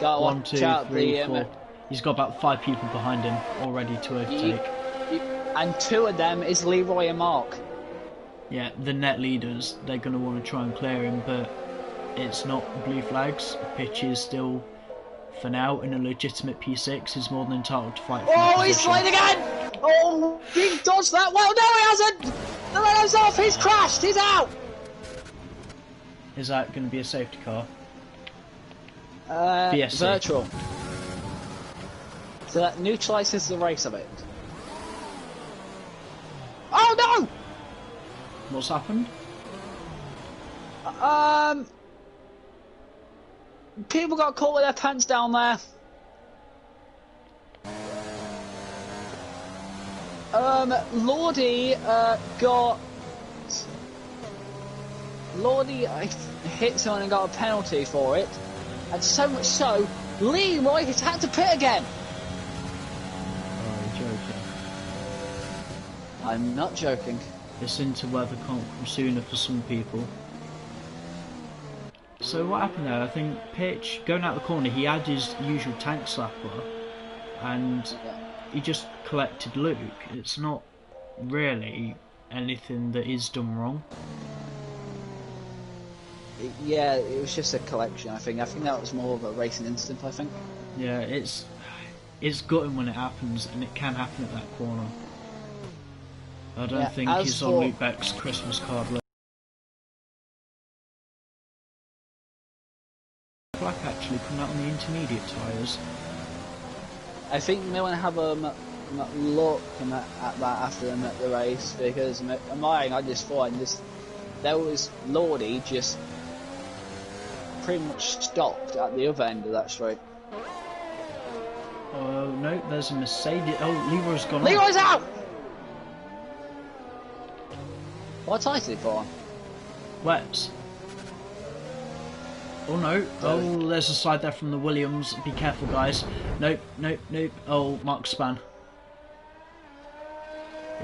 One, two, three, four. He's got about 5 people behind him already to overtake. And 2 of them is Leroy and Mark. Yeah, the net leaders, they're going to want to try and clear him, but it's not blue flags. Pitch is still, for now, in a legitimate P6. He's more than entitled to fight for the position. He's flying again! Oh, he dodged that well. No, he hasn't! The radio's off, he's crashed, he's out! Is that going to be a safety car? VSC. Virtual. So that neutralises the race of it. Oh no! What's happened? People got caught with their pants down there. Lordy hit someone and got a penalty for it, and so much so, Leroy has had to pit again. Oh, you're joking. I'm not joking. It's into weather can't come sooner for some people. So what happened there? I think Pitch, going out the corner, he had his usual tank slapper, and he just collected Luke. It's not really anything that is done wrong. Yeah, it was just a collection, I think. I think that was more of a racing incident, I think. Yeah, it's gutting when it happens, and it can happen at that corner. I don't think he's on Luke Beck's Christmas card list. Black actually coming out on the intermediate tyres. I think you may want to have a look at that after the race, because I just thought there was Lordy just pretty much stopped at the other end of that straight. Oh no, there's a Mercedes. Oh, Leroy's gone. Leroy's out! What tyre did he put on? Wets. Oh no, oh there's a slide there from the Williams. Be careful guys. Nope, nope, nope. Oh, Mark Span.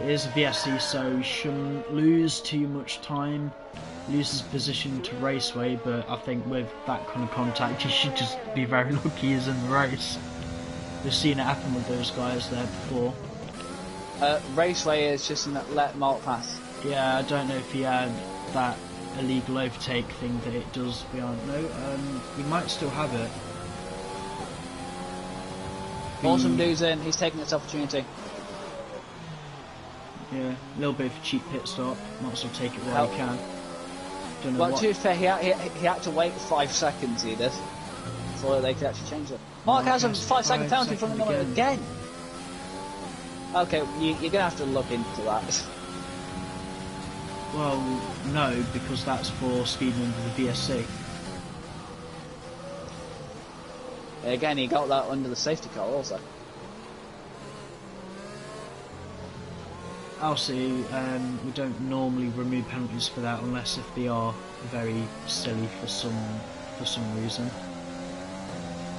It is a VSC, so he shouldn't lose too much time. Loses position to Raceway, but I think with that kind of contact he should just be very lucky he's in the race. We've seen it happen with those guys there before. Raceway is just let Mark pass. Yeah, I don't know if he had that illegal overtake thing that it does behind. No, he might still have it. Awesome Dude's in, he's taking this opportunity. Yeah, a little bit of a cheap pit stop. Might as well take it while he can. Don't know to be fair, he had to wait 5 seconds, he did, before they could actually change it. Mark has a 5-second penalty from the number again. Okay, you're going to have to look into that. Well, no, because that's for speeding under the VSC. Again, he got that under the safety car also. I'll see. We don't normally remove penalties for that unless if they are very silly for some reason.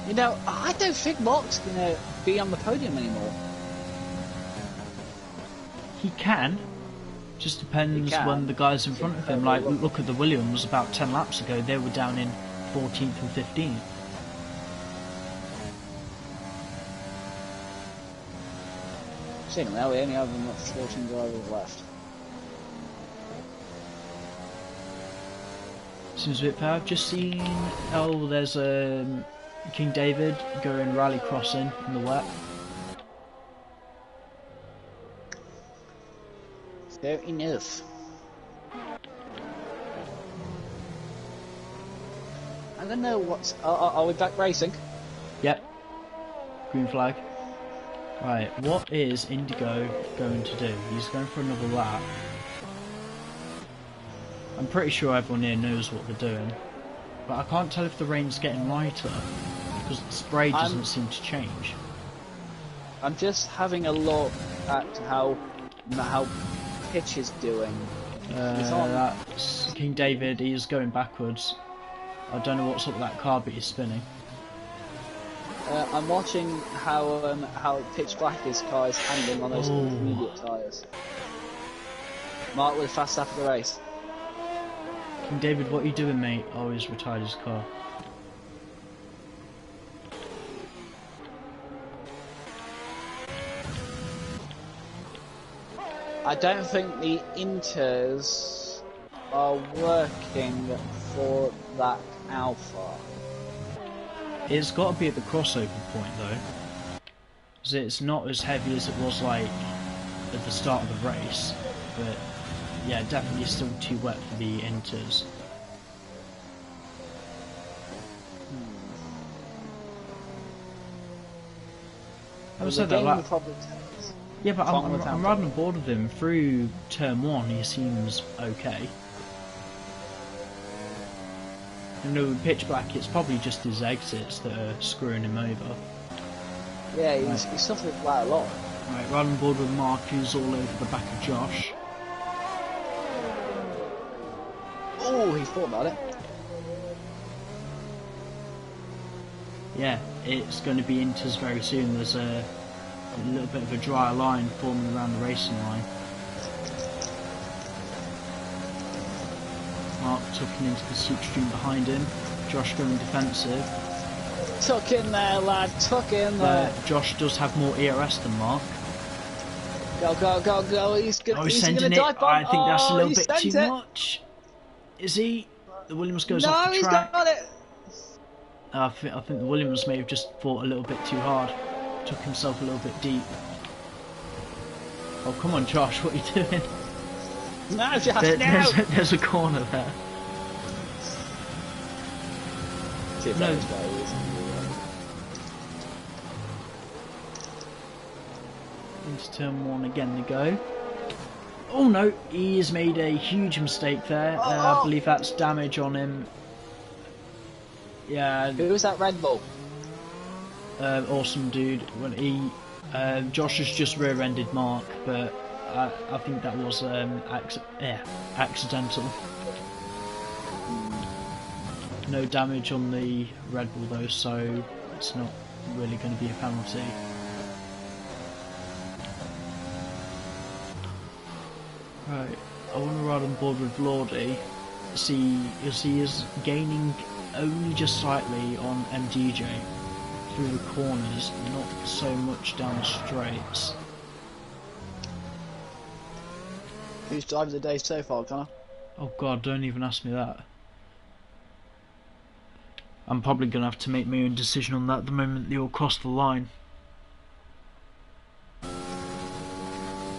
You know, I don't think Mark's gonna be on the podium anymore. He can. Just depends when the guys in front of him. Like, look at the Williams about 10 laps ago. They were down in 14th and 15th. Seeing now, we only have 14 drivers left. Seems a bit fair. I've just seen. Oh, there's King David going rally crossing in the wet. Fair enough. I don't know what's... Are we back racing? Yep. Green flag. Right, what is Indigo going to do? He's going for another lap. I'm pretty sure everyone here knows what they're doing. But I can't tell if the rain's getting lighter, because the spray doesn't seem to change. I'm just having a look at how pitch is doing. That's King David, he is going backwards. I don't know what's up with that car, but he's spinning. I'm watching how pitch black his car is handling on those intermediate tyres. Mark with fast after the race. King David, what are you doing, mate? Oh, he's retired his car. I don't think the inters are working for that alpha. It's got to be at the crossover point though, because it's not as heavy as it was like at the start of the race, but yeah, definitely still too wet for the inters. I said that like, yeah, but I'm riding aboard with him through turn 1. He seems okay. And with pitch black, it's probably just his exits that are screwing him over. Yeah, he's suffered quite a lot. Right, riding aboard with Mark, who's all over the back of Josh. Oh, he thought about it. Yeah, it's going to be inters very soon. There's a little bit of a dry line forming around the racing line. Mark tucking into the slipstream behind him. Josh going defensive. Tuck in there, lad. Tuck in there. Josh does have more ERS than Mark. Go, go, go, go. He's going to sending it. dive bomb. I think that's a little bit too it. much. Is he? The Williams goes no, off the track. No, he's got it. I think the Williams may have just fought a little bit too hard. Took himself a little bit deep. Oh, come on, Josh. What are you doing? No, Josh, there's a corner there. No. Into turn 1 again to go. Oh no, he has made a huge mistake there. I believe that's damage on him. Yeah. Who was that Red Bull? Awesome dude. When he, Josh has just rear-ended Mark, but I think that was accidental. No damage on the Red Bull though, so it's not really going to be a penalty. Right, I want to ride on board with Lordy. You'll see he is gaining only just slightly on MDJ through the corners, not so much down the straights. Who's driver of the day so far, Connor? Oh god, don't even ask me that. I'm probably going to have to make my own decision on that the moment they all cross the line.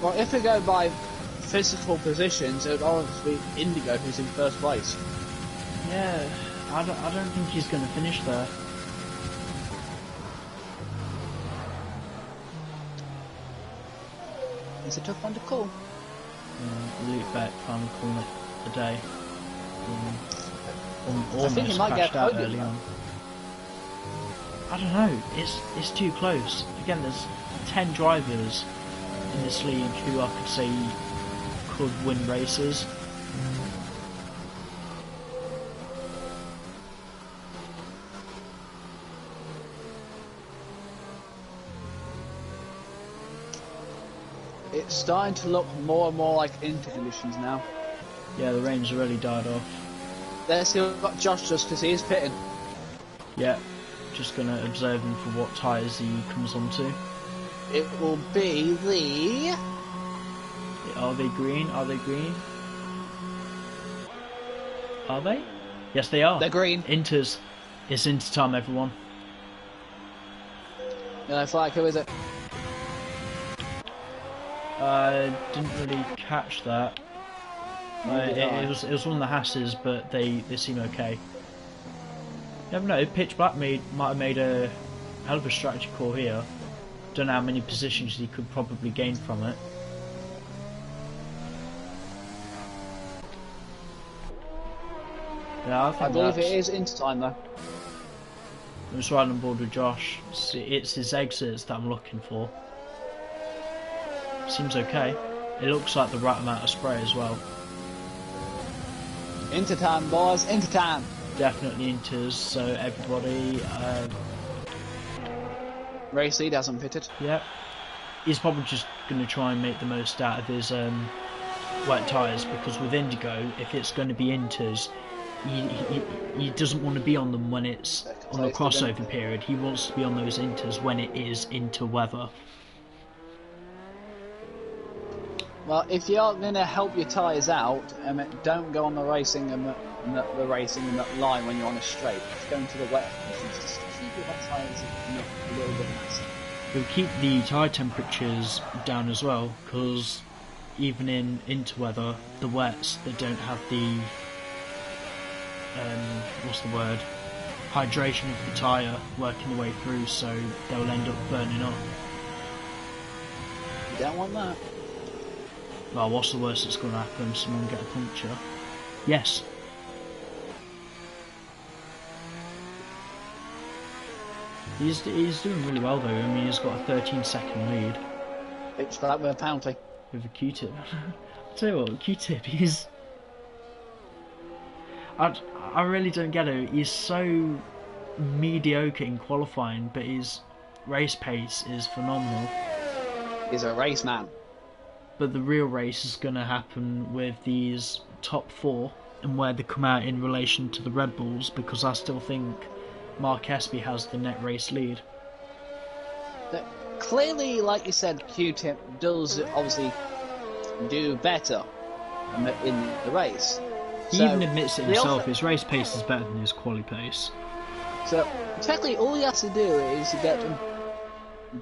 Well, if we go by physical positions, it would obviously be Indigo who's in first place. Yeah, I don't think he's going to finish there. It's a tough one to call. Luke Beck final call of the day. I think he might get out podium early on. I don't know. It's too close. Again, there's 10 drivers in this league who I could say could win races. It's starting to look more and more like inter conditions now. Yeah, the rain's really died off. There's still got Josh just because he is pitting. Yeah, just gonna observe him for what tyres he comes onto. It will be the... Are they green? Are they green? Are they? Yes, they are. They're green. Inters. It's Inter time, everyone. No flag, who is it? I didn't really catch that. It was one of the Hasses, but they seem okay. You never know, Pitch Black might have made a hell of a strategy call here. Don't know how many positions he could probably gain from it. Yeah, I believe it is into time though. I'm just riding on board with Josh. It's his exits that I'm looking for. Seems okay. It looks like the right amount of spray as well. Into time, boys, into time. Definitely enters, so everybody. Race lead hasn't pitted. Yeah. He's probably just going to try and make the most out of his wet tyres, because with Indigo, if it's going to be inters, he doesn't want to be on them when it's on the crossover period. He wants to be on those inters when it is inter weather. Well, if you're going to help your tyres out, don't go on the racing and the racing and that line when you're on a straight. Just go into the wet conditions. Just keep your wet tyres a little bit nicer. It'll keep the tyre temperatures down as well, because even in interweather, the wets, they don't have the what's the word? Hydration of the tyre working the way through, so they'll end up burning up. You don't want that. Well, what's the worst that's going to happen? Someone get a puncture? Yes. He's doing really well though. I mean, he's got a 13-second lead. Pitch for that with a penalty. With a Q-tip. I'll tell you what, Q-tip, I really don't get it. He's so mediocre in qualifying, but his race pace is phenomenal. He's a race man. But the real race is going to happen with these top four and where they come out in relation to the Red Bulls, because I still think Mark Espy has the net race lead. But clearly, like you said, Q-tip does obviously do better in the race. He even admits it himself, his race pace is better than his quali pace. So, technically, all he has to do is to get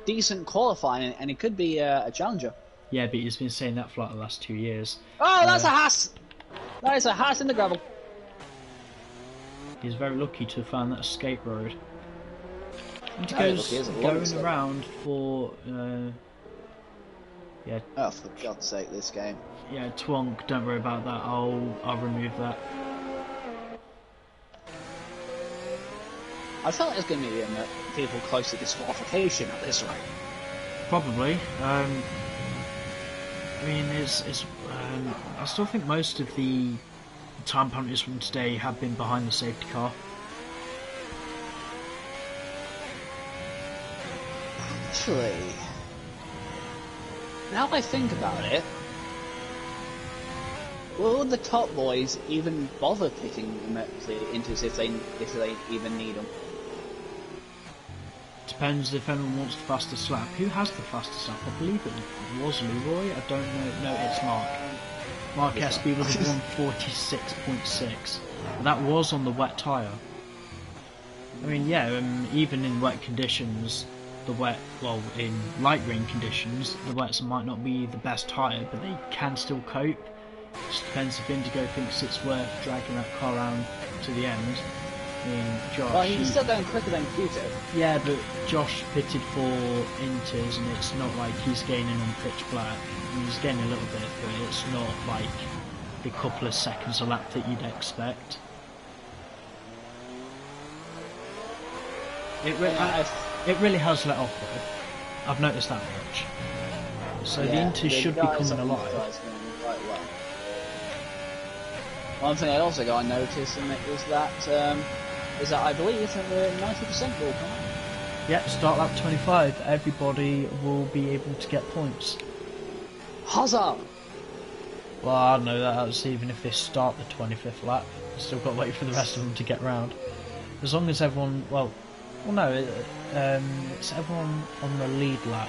decent qualifying, and he could be a challenger. Yeah, but he's been saying that for like the last 2 years. Oh, that's a Haas! That is a Haas in the gravel. He's very lucky to have found that escape road. Indigo's going around for... yeah. Oh, for God's sake, this game. Yeah, Twonk, don't worry about that, I'll remove that. I felt it was going to be people close to disqualification at this rate. Probably. I mean, I still think most of the time penalties from today have been behind the safety car. Actually, now I think about it, will the top boys even bother picking inters if they even need them? Depends if anyone wants the fastest lap. Who has the fastest lap? I believe it was Leroy. I don't know. No, it's Mark. Mark Espy would have won 46.6. That was on the wet tyre. I mean, yeah, even in wet conditions, in light rain conditions, the wets might not be the best tyre, but they can still cope. Just depends if Indigo thinks it's worth dragging that car around to the end. I mean, Josh... Well, he's still going quicker than Q-tip. Yeah, but Josh pitted for inters, and it's not like he's gaining on pitch black. He's gaining a little bit, but it's not like the couple of seconds a lap that you'd expect. It really has let off though. I've noticed that much. So the inters should be coming alive. One thing I also got noticed is that I believe that the 90% will come out. Yeah, start lap 25. Everybody will be able to get points. Huzzah! Well, I don't know that's even if they start the 25th lap. Still got to wait for the rest of them to get round. As long as everyone, well no, it's everyone on the lead lap.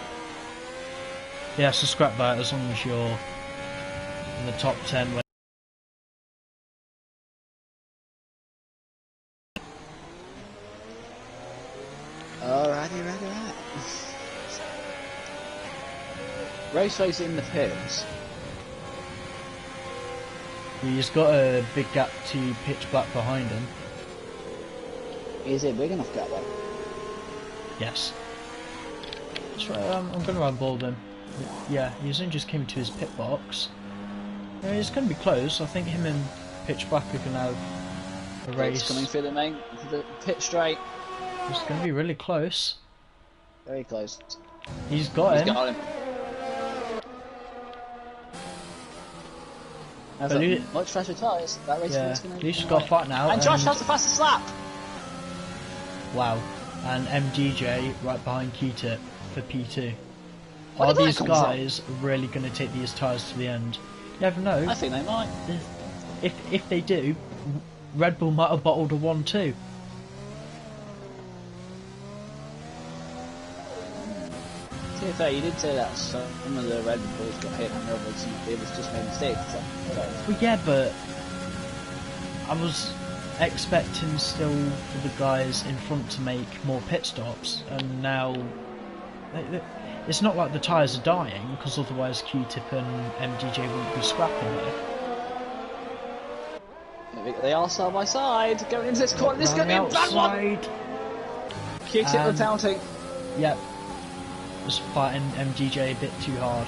Yeah, so scrap that as long as you're in the top 10. Alrighty. Raceway's in the pits. He's got a big gap to pitch black behind him. Is it big enough gap though? Yes. That's right, I'm going to run ball with him. Yeah, he's only just came to his pit box. Yeah, he's going to be close. I think him and Pitch Black are going to have a race. It's coming through the main, the pit straight. It's going to be really close. Very close. He's got him. Got him. I've But got much faster tyres. That race is going to. Lucia's got a fight now. And Josh has the fastest lap. Wow. And MDJ right behind Q-Tip for P2. Where Are did that these come guys really going to take these tyres to the end? You never know. I think they might. If they do, Red Bull might have bottled a 1-2. To be fair, you did say that some of the Red Bulls got hit and others just made mistakes. Well, yeah, but I was expecting still for the guys in front to make more pit stops, and now it's not like the tyres are dying, because otherwise Q-Tip and MDJ wouldn't be scrapping it. They are side by side going into this corner. This is going to be a bad one. Q-Tip and penalty. Yep. Just fighting MDJ a bit too hard.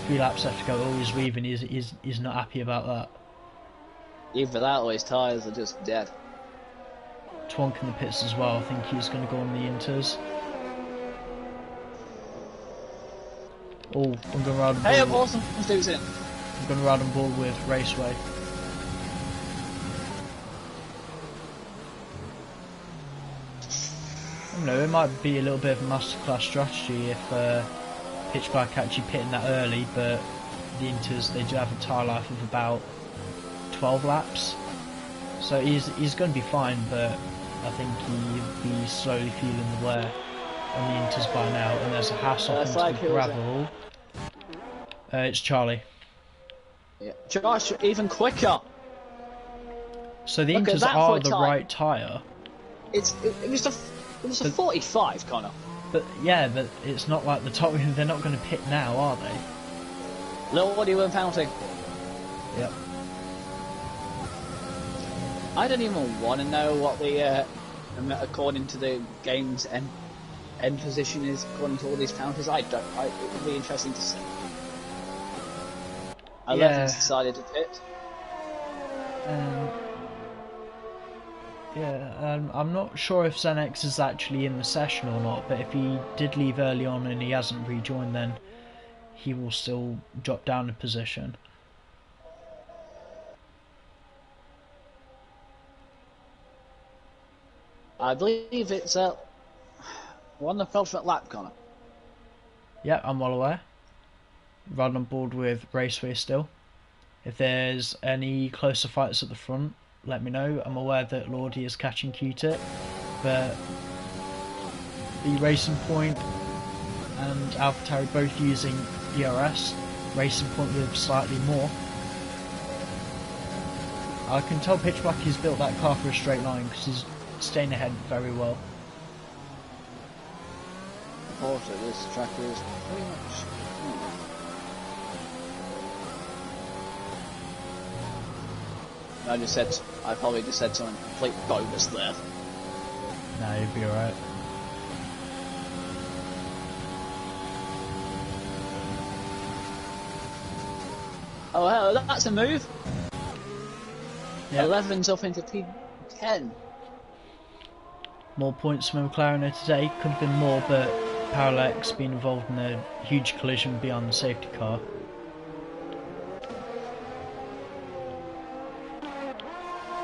3 laps left to go. Oh, he's weaving. He's not happy about that. Either that or his tyres are just dead. Twonk in the pits as well. I think he's going to go on the inters. Oh, I'm going to ride on board. Hey, I'm awesome. Let's do this in. I'm going to ride on board with Raceway. I don't know, it might be a little bit of a masterclass strategy if Pitch Black actually pitting that early, but the Inters, they do have a tyre life of about 12 laps. So he's going to be fine, but I think he'll be slowly feeling the wear on the Inters by now. And there's a Haas off into the gravel. It's Charlie. Yeah. Josh, even quicker. So the Inters are the right tyre. It was a 45, Connor. But yeah, but it's not like the top. They're not going to pit now, are they? Little what do you win penalty? Yep. I don't even want to know what the according to the game's end position is according to all these penalties. It would be interesting to see. 11's decided to pit. I'm not sure if Xenex is actually in the session or not, but if he did leave early on and he hasn't rejoined, then he will still drop down a position. I believe it's we're on the penultimate lap, Connor. Yeah, I'm well aware. Riding on board with Raceway still. If there's any closer fights at the front, let me know. I'm aware that Lordy is catching Q-Tip, but the Racing Point and AlphaTauri both using ERS. Racing Point with slightly more. I can tell Pitch Black has built that car for a straight line because he's staying ahead very well. Also, this track is pretty much. I probably just said something complete bogus there. Nah, you'll be alright. Oh, hell, that's a move. Yep. 11's up into P10. More points from McLaren today. Could have been more, but Parallax been involved in a huge collision beyond the safety car.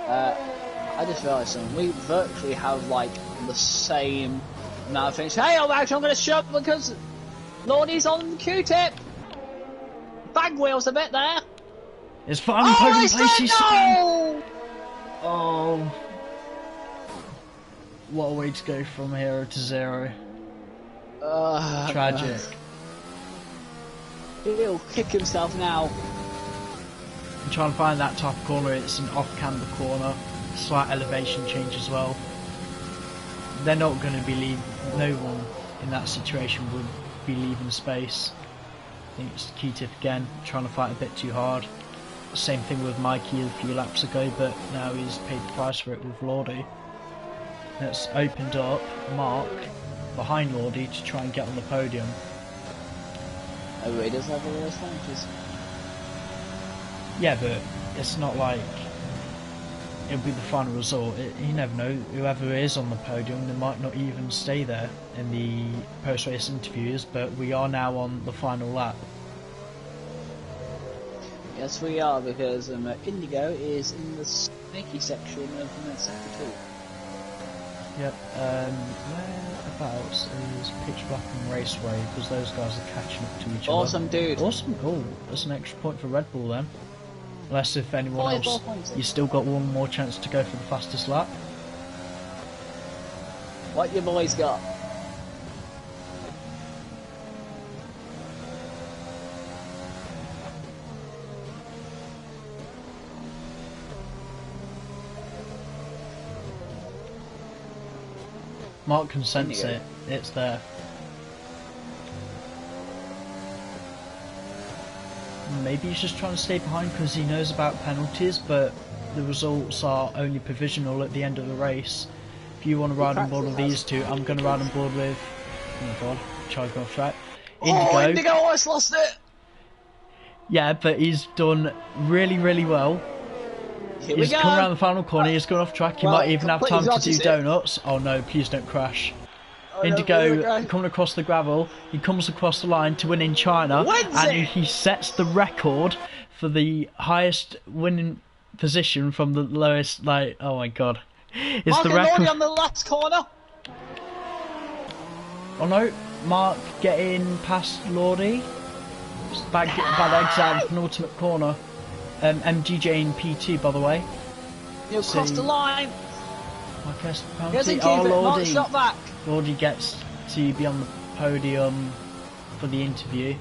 I just realised something. We virtually have like the same amount of things. Hey, I'm going to shove because Lordy's on the Q-Tip. Bag wheels a bit there. It's finally podium place. No! Oh, what a way to go from 0 to 0. Tragic. He'll kick himself now. I'm trying to find that type of corner. It's an off-camber corner, slight elevation change as well. They're not going to be no one in that situation would be leaving space. think it's Q-Tip again, trying to fight a bit too hard. Same thing with Mikey a few laps ago, but now he's paid the price for it with Lordy. It's opened up Mark behind Lordy to try and get on the podium. Oh, he does have all those flanches. Yeah, but it's not like it'll be the final result. You never know. Whoever is on the podium, they might not even stay there in the post-race interviews, but we are now on the final lap. Yes, we are, because Indigo is in the sneaky section of sector 2. Yep, whereabouts is Pitch Black and Raceway, because those guys are catching up to each other. Awesome, dude. Awesome, cool. That's an extra point for Red Bull then. Unless if anyone else, you still got one more chance to go for the fastest lap. What your boys got? Mark can sense it. It's there. Maybe he's just trying to stay behind because he knows about penalties, but the results are only provisional at the end of the race. If you want to ride on board with these two, I'm going to ride on board with... Oh my god, try to go off track. Indigo. Oh, Indigo almost lost it! Yeah, but he's done really, really well. He's come around the final corner, he's gone off track, he might even have time to do donuts. Oh no, please don't crash. Oh, Indigo coming across the gravel, he comes across the line to win in China, and he sets the record for the highest winning position from the lowest, like, oh my god. It's the record on the last corner. Oh no, Mark getting past Lordy. Bad eggs out of the penultimate corner. MGJ in P2, by the way. You'll cross the line. Marquez Doesn't penalty. keep Oh, it. Lordy. Mark's not back. Lordy gets to be on the podium for the interview.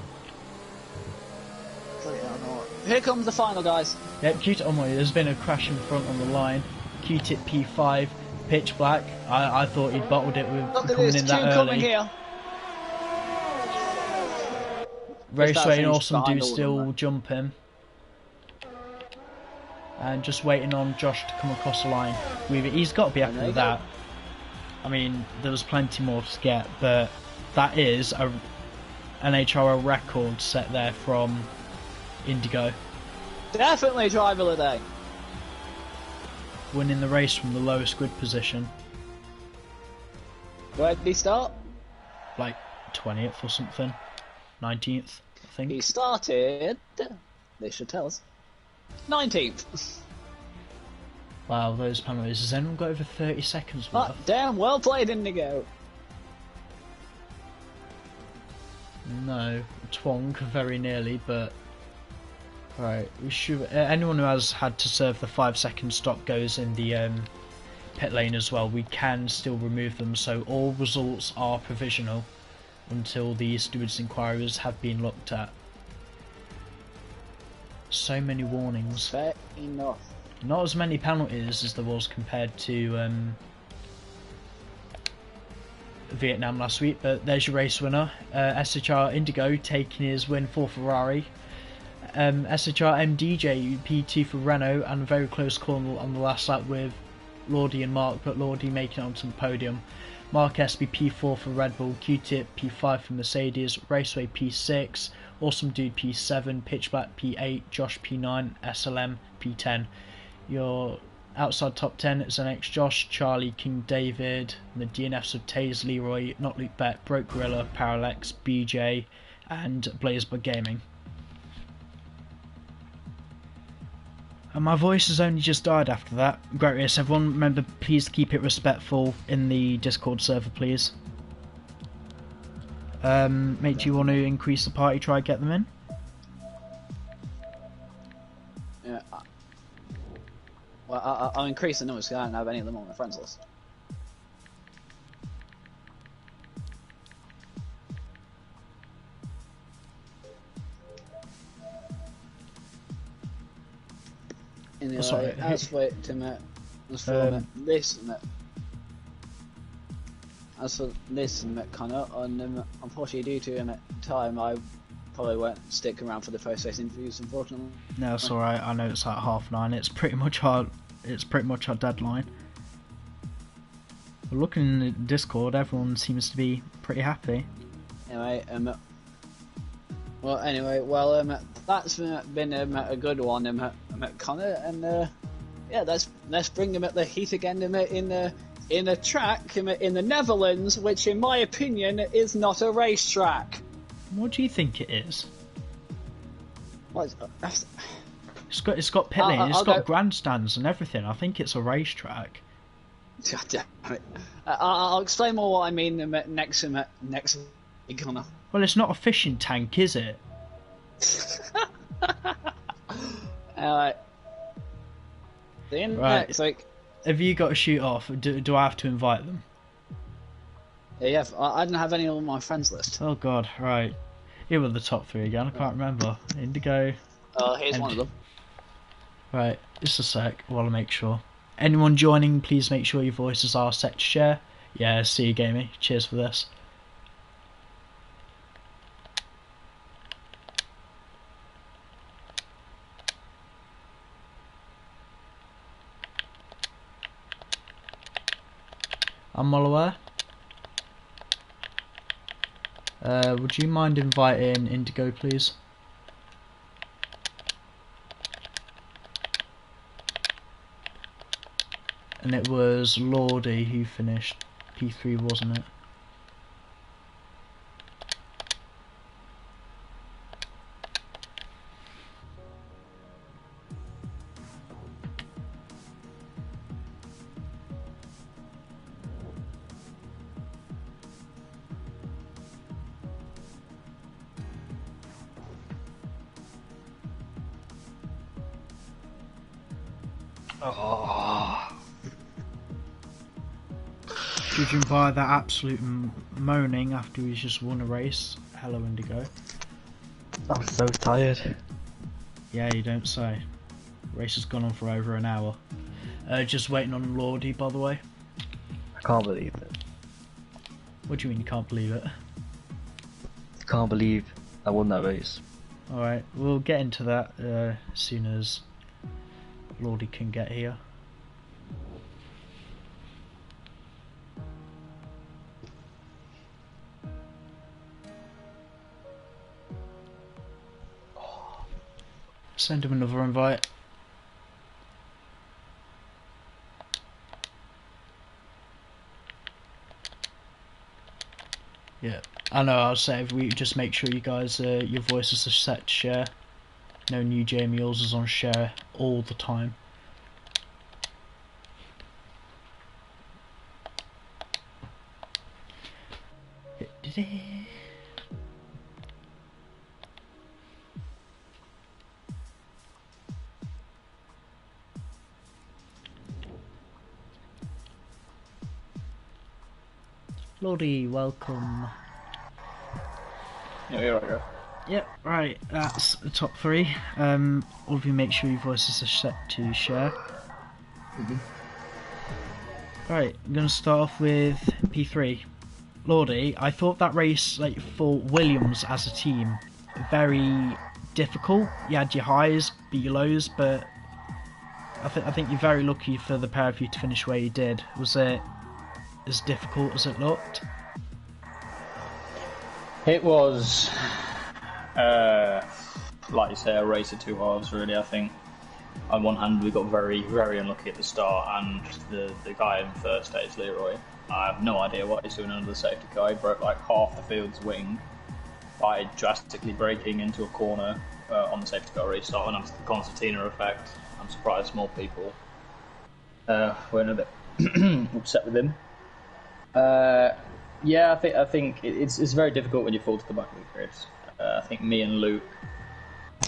Here comes the final, guys. Yep, Q-Tip. Oh my, there's been a crash in front on the line. Q-Tip P5, Pitch Black. I thought he'd bottled it with coming in that early. Coming here. Raceway and Awesome do still jumping. And just waiting on Josh to come across the line. He's got to be happy with that. I mean, there was plenty more to get, but that is a NHRL record set there from Indigo. Definitely driver of the day. Winning the race from the lowest grid position. Where did he start? Like 20th or something. 19th, I think. He started... They should tell us. 19th. Wow, those penalties. Has anyone got over 30 seconds worth? Damn, well played, Indigo. No, Twong very nearly, but right. We should. Anyone who has had to serve the 5-second stop goes in the pit lane as well. We can still remove them, so all results are provisional until the stewards' inquiries have been looked at. So many warnings. Fair enough. Not as many penalties as there was compared to Vietnam last week, but there's your race winner. SHR Indigo taking his win for Ferrari. SHR MDJ P2 for Renault, and a very close call on the last lap with Lordy and Mark, but Lordy making it onto the podium. Mark SB P4 for Red Bull, Q-Tip P5 for Mercedes, Raceway P6, Awesome Dude P7, Pitch Black P8, Josh P9, SLM P10. Your outside top 10 is NX Josh, Charlie, King David, and the DNFs of Taze, Leroy, Not Luke Bet, Broke Gorilla, Parallax, BJ, and Blazebug Gaming. And my voice has only just died after that. Great race, everyone. Remember, please keep it respectful in the Discord server, please. Mate, do you want to increase the party, try and get them in? Yeah. Well, I'll increase the numbers because I don't have any of them on my friends list. Anyway, sorry. as for this, Connor, and unfortunately due to time, I probably won't stick around for the post-race interviews, unfortunately. No, it's alright. I know it's at 9:30. It's pretty much our deadline. But looking in the Discord, everyone seems to be pretty happy. Anyway, that's been a good one, Connor, and yeah, let's bring him at the heat again in a track in the Netherlands, which in my opinion is not a racetrack. What do you think it is? What? It's got pit lane, it's got grandstands and everything. I think it's a racetrack. God damn it. I'll explain more what I mean next week, Connor. Well, it's not a fishing tank, is it? Next week. Have you got to shoot off? Do I have to invite them? Yeah, I don't have any on my friends list. Oh god, right. Here were the top 3 again, I can't remember. Indigo. Here's one of them. Right, just a sec while I make sure. Anyone joining, please make sure your voices are set to share. Yeah, see you, Gamey. Cheers for this. I'm well aware. Would you mind inviting Indigo, please? And it was Lordy who finished P3, wasn't it? Oh. Judging by that absolute moaning after he's just won a race. Hello, Indigo. I'm so tired. Yeah, you don't say. Race has gone on for over an hour. Just waiting on Lordy, by the way. I can't believe it. What do you mean you can't believe it? I can't believe I won that race. Alright, we'll get into that as soon as Lordy can get here. Send him another invite. Yeah, I know. I'll say if we just make sure you guys, your voices are set to share. No new Jamie Mills is on share all the time. Lordy, welcome. Yeah, here I go. Yep, right, that's the top 3. All of you make sure your voices are set to share. Right, I'm going to start off with P3. Lordy, I thought that race, like, for Williams as a team, very difficult. You had your highs, but your lows, but I think you're very lucky for the pair of you to finish where you did. Was it as difficult as it looked? It was, like you say, a race of 2 halves, really. I think on one hand we got very, very unlucky at the start, and the guy in first stage, Leroy, I have no idea what he's doing under the safety car. He broke like half the field's wing by drastically braking into a corner on the safety car restart, and after the concertina effect, I'm surprised more people weren't a bit upset with him. Yeah, I think it's very difficult when you fall to the back of the grid. I think me and Luke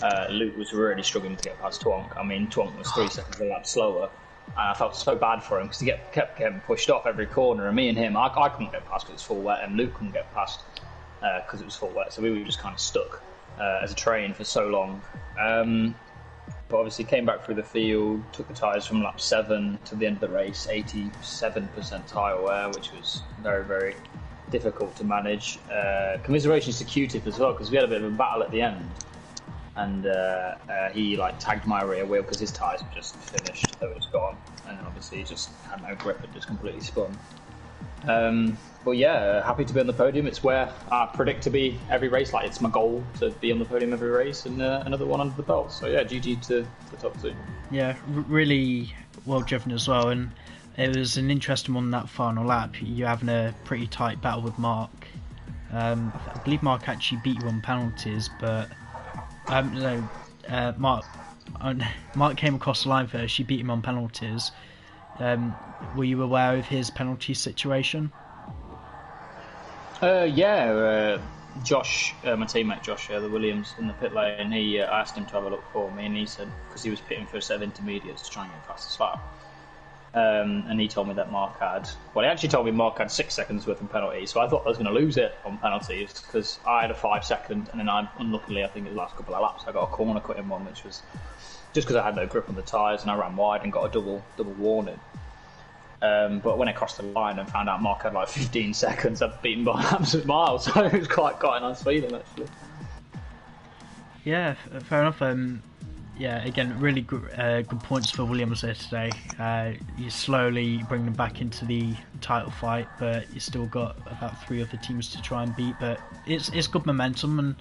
was really struggling to get past Twonk. I mean, Twonk was 3 seconds a lap slower, and I felt so bad for him because he kept getting pushed off every corner, and me and him, I couldn't get past because it was full wet, and Luke couldn't get past because it was full wet, so we were just kind of stuck as a train for so long. But obviously came back through the field, took the tyres from lap 7 to the end of the race, 87% tyre wear, which was very, very difficult to manage. Commiserations to Q-Tip as well, because we had a bit of a battle at the end, and he like tagged my rear wheel because his tyres were just finished, they were just gone, and obviously he just had no grip and just completely spun. But yeah, happy to be on the podium. It's where I predict to be every race. Like, it's my goal to be on the podium every race, and another one under the belt. So yeah, GG to the top two. Yeah, really well driven as well, and it was an interesting one that final lap. You're having a pretty tight battle with Mark. I believe Mark actually beat you on penalties, but no, Mark came across the line first. You beat him on penalties. Were you aware of his penalty situation? Josh, my teammate Josh, the Williams in the pit lane, I asked him to have a look for me, and he said, because he was pitting for a set of intermediates to try and get fastest lap. And he told me that he actually told me Mark had 6 seconds worth of penalties, so I thought I was going to lose it on penalties, because I had a 5 second, and then unluckily, I think in the last couple of laps, I got a corner cut in one, which was just because I had no grip on the tyres, and I ran wide and got a double warning. But when I crossed the line and found out Mark had like 15 seconds, I'd beaten by an absolute mile, so it was quite a nice feeling, actually. Yeah, fair enough. Yeah, again, really good points for Williams there today. You slowly bring them back into the title fight, but you still got about 3 other teams to try and beat. But it's good momentum, and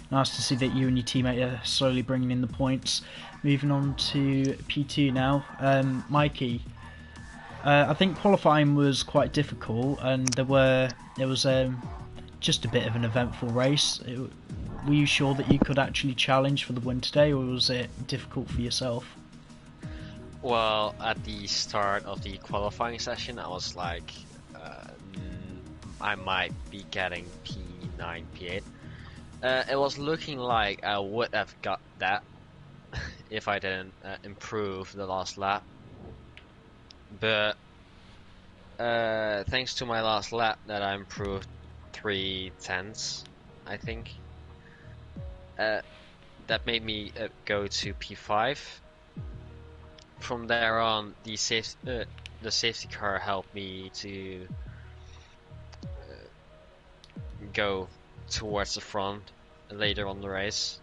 nice to see that you and your teammate are slowly bringing in the points. Moving on to P2 now. Mikey, I think qualifying was quite difficult, and there was just a bit of an eventful race. Were you sure that you could actually challenge for the win today, or was it difficult for yourself? Well, at the start of the qualifying session, I was like, I might be getting P9, P8. It was looking like I would have got that if I didn't improve the last lap. But thanks to my last lap that I improved 3/10, I think. That made me go to P5. From there on, the safety car helped me to go towards the front later on the race.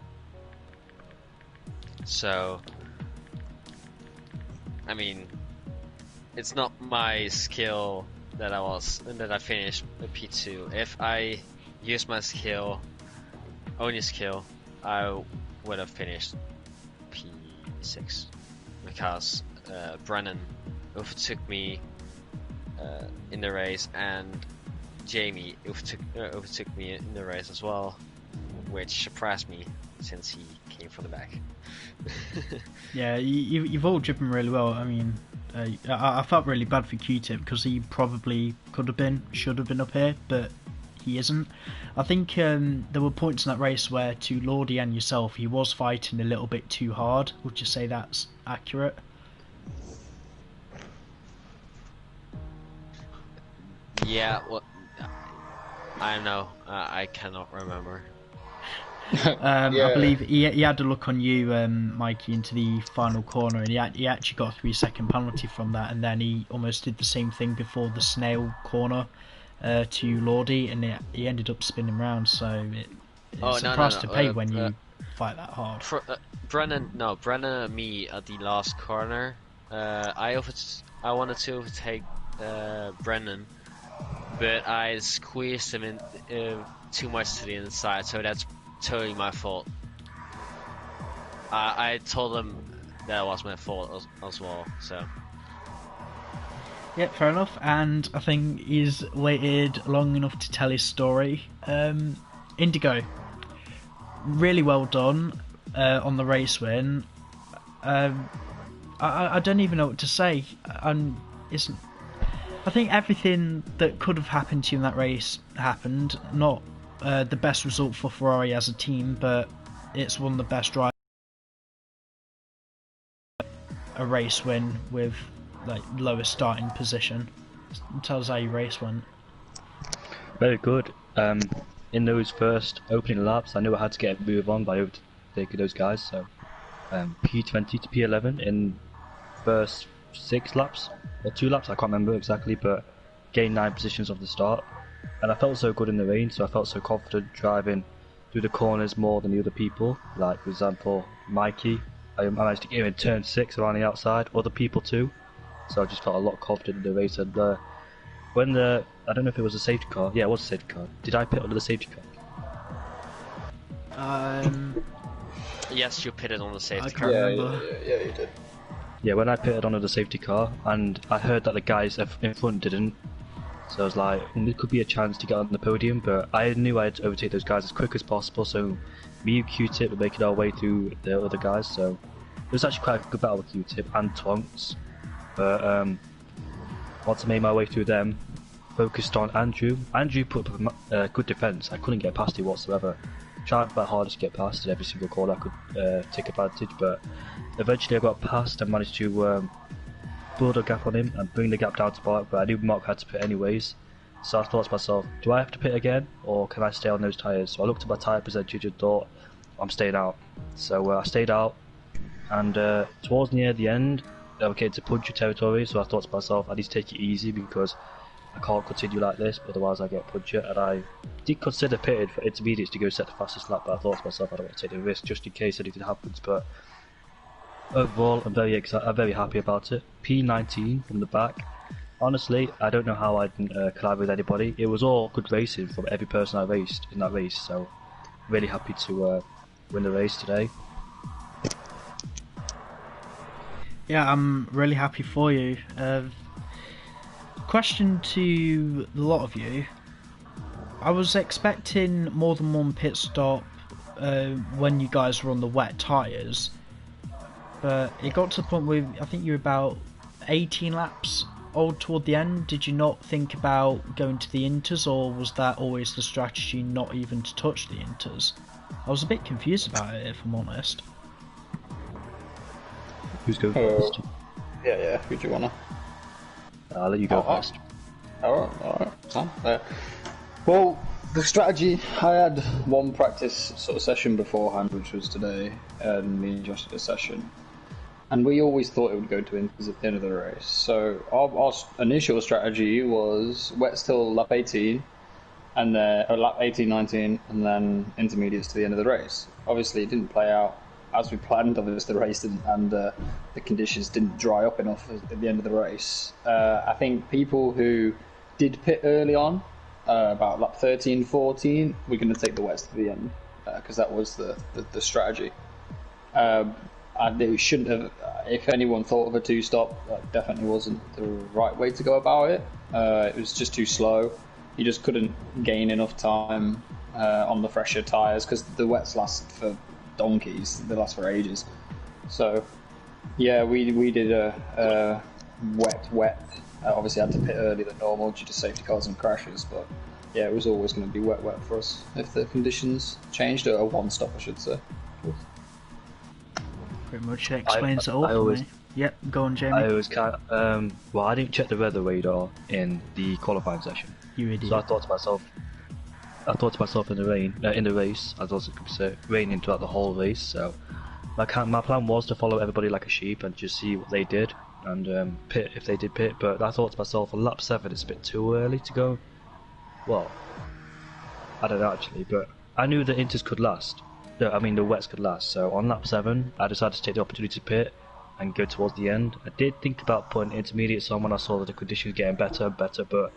So, I mean, it's not my skill that I finished P2. If I used my only skill, I would have finished P6, because Brennan overtook me in the race, and Jamie overtook me in the race as well, which surprised me since he came from the back. Yeah, you've all driven really well. I mean, I felt really bad for Q-Tip because he probably should have been up here, but he isn't. I think there were points in that race where, to Lordy and yourself, he was fighting a little bit too hard. Would you say that's accurate? Yeah, well, I don't know. I cannot remember. I believe he had a look on you, Mikey, into the final corner, and he actually got a 3-second penalty from that, and then he almost did the same thing before the snail corner to Lordy, and he ended up spinning round. So it's a price to pay when you fight that hard. Brennan and me at the last corner. I wanted to overtake Brennan, but I squeezed him in too much to the inside, so that's totally my fault. I told him that was my fault as well, so. Yeah, fair enough, and I think he's waited long enough to tell his story. Indigo, really well done on the race win. I don't even know what to say. I think everything that could have happened to you in that race happened. Not the best result for Ferrari as a team, but it's one of the best drivers. A race win with like lowest starting position. Tell us how your race went. Very good. In those first opening laps, I knew I had to get a move on by overtaking those guys. So P20 to P11 in first 6 laps or 2 laps, I can't remember exactly, but gained 9 positions off the start. and I felt so good in the rain, so I felt so confident driving through the corners more than the other people. Like, for example, Mikey, I managed to get him in turn 6 around the outside, other people too, so I just felt a lot confident in the race. And when I don't know if it was a safety car, yeah, it was a safety car. Did I pit under the safety car? Yes, you pitted on the I safety can't car. remember. Yeah, you did. Yeah, when I pitted onto the safety car, and I heard that the guys in front didn't, so I was like, there could be a chance to get on the podium, but I knew I had to overtake those guys as quick as possible, so me and Q-Tip were making our way through the other guys, so it was actually quite a good battle with Q-Tip and Tonks, but once I made my way through them, focused on Andrew. Andrew put up a good defence, I couldn't get past him whatsoever. Tried my hardest to get past in every single corner I could take advantage, but eventually I got past and managed to build a gap on him and bring the gap down to Mark, but I knew Mark had to pit anyways, so I thought to myself, do I have to pit again, or can I stay on those tyres? So I looked at my tyre percentage and thought, I'm staying out. So I stayed out, and towards near the end, I was getting to puncture territory, so I thought to myself, I need to take it easy because I can't continue like this, otherwise I get puncture. And I did consider pitting for intermediates to go set the fastest lap, but I thought to myself, I don't want to take the risk just in case anything happens. But overall, I'm very excited. I'm very happy about it. P19 from the back. Honestly, I don't know how I didn't collide with anybody. It was all good racing from every person I raced in that race, so really happy to win the race today. Yeah, I'm really happy for you. Question to the lot of you. I was expecting more than one pit stop when you guys were on the wet tyres, but it got to the point where I think you were about 18 laps old toward the end. Did you not think about going to the inters, or was that always the strategy not even to touch the inters? I was a bit confused about it, if I'm honest. Who's going first? Yeah, who do you wanna? I'll let you go first. Alright, Sam. Well, the strategy, I had one practice sort of session beforehand, which was today, and me and Josh did a session. And we always thought it would go to inters at the end of the race. So our initial strategy was wets till lap 18, and then lap 18, 19, and then intermediates to the end of the race. Obviously, it didn't play out as we planned. Obviously, the race didn't, and the conditions didn't dry up enough at the end of the race. I think people who did pit early on, about lap 13, 14, we're going to take the wets to the end, because that was the strategy. And they shouldn't have. If anyone thought of a two-stop, that definitely wasn't the right way to go about it. It was just too slow. You just couldn't gain enough time on the fresher tyres, because the wets last for donkeys. They last for ages. So yeah, we did a wet. Obviously, had to pit earlier than normal due to safety cars and crashes. But yeah, it was always going to be wet for us if the conditions changed. Or a one-stop, I should say. Pretty much explains it all for me. Yep, go on, Jamie. I always can't. Well, I didn't check the weather radar in the qualifying session. You idiot. So I thought to myself in the race, I thought it could be raining throughout the whole race. So my plan was to follow everybody like a sheep and just see what they did and pit if they did pit. But I thought to myself, on lap 7, it's a bit too early to go. Well, I don't know actually, but I knew the inters could last. No, I mean the wets could last. So on lap 7, I decided to take the opportunity to pit and go towards the end. I did think about putting intermediates on when I saw that the conditions were getting better and better, but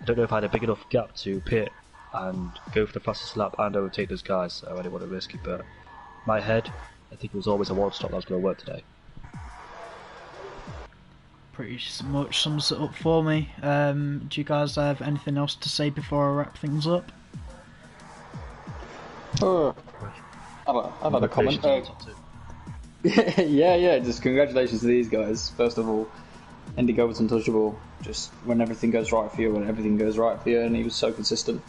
I don't know if I had a big enough gap to pit and go for the fastest lap and overtake those guys, so I didn't want to risk it. But my head, I think it was always a one stop that was going to work today. Pretty much sums it up for me. Do you guys have anything else to say before I wrap things up? I've had a comment. Yeah, just congratulations to these guys. First of all, Andy Gobert's untouchable. Just when everything goes right for you, and he was so consistent.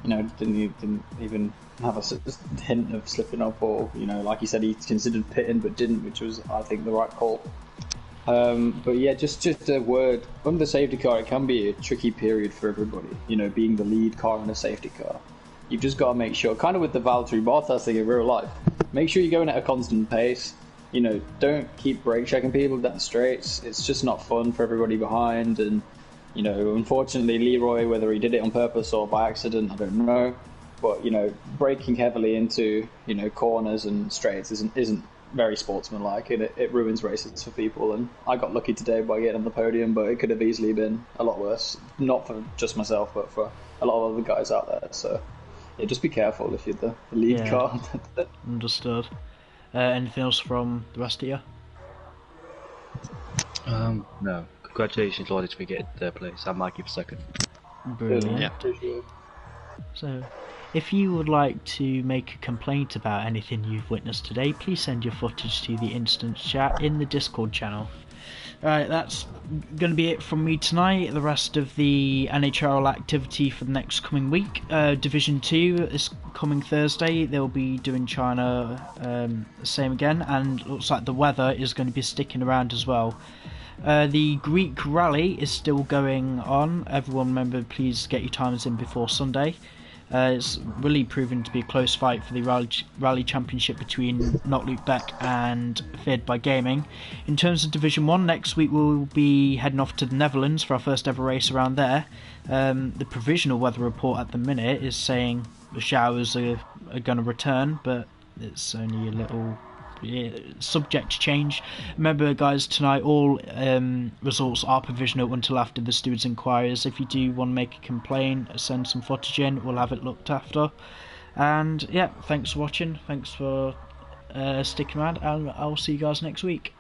You know, didn't even have a hint of slipping up, or like he said, he considered pitting but didn't, which was, I think, the right call. But yeah, just a word. Under the safety car, it can be a tricky period for everybody. Being the lead car in a safety car, you've just got to make sure, kind of with the Valtteri Bottas thing in real life, make sure you're going at a constant pace. Don't keep brake checking people down the straights. It's just not fun for everybody behind, and You know, unfortunately, Leroy, whether he did it on purpose or by accident, I don't know. But you know, braking heavily into corners and straights isn't very sportsmanlike, and it ruins races for people. And I got lucky today by getting on the podium, but it could have easily been a lot worse. Not for just myself, but for a lot of other guys out there. So yeah, just be careful if you're the lead car. Understood. Anything else from the rest of you? No. Congratulations, Lord, for getting third place. I'm Mikey for second. Brilliant. Yeah. So, if you would like to make a complaint about anything you've witnessed today, please send your footage to the instant chat in the Discord channel. Alright, that's going to be it from me tonight. The rest of the Nhrl activity for the next coming week. Division 2 is coming Thursday. They'll be doing China the same again, and looks like the weather is going to be sticking around as well. The Greek rally is still going on. Everyone remember, please get your times in before Sunday. It's really proven to be a close fight for the rally championship between Not Luke Beck and Feared by Gaming. In terms of Division 1, next week we'll be heading off to the Netherlands for our first ever race around there. The provisional weather report at the minute is saying the showers are going to return, but it's only a little subject to change. Remember guys, tonight all results are provisional until after the stewards' inquiries. If you do want to make a complaint, send some footage in, we'll have it looked after. And yeah, thanks for watching, thanks for sticking around, and I'll see you guys next week.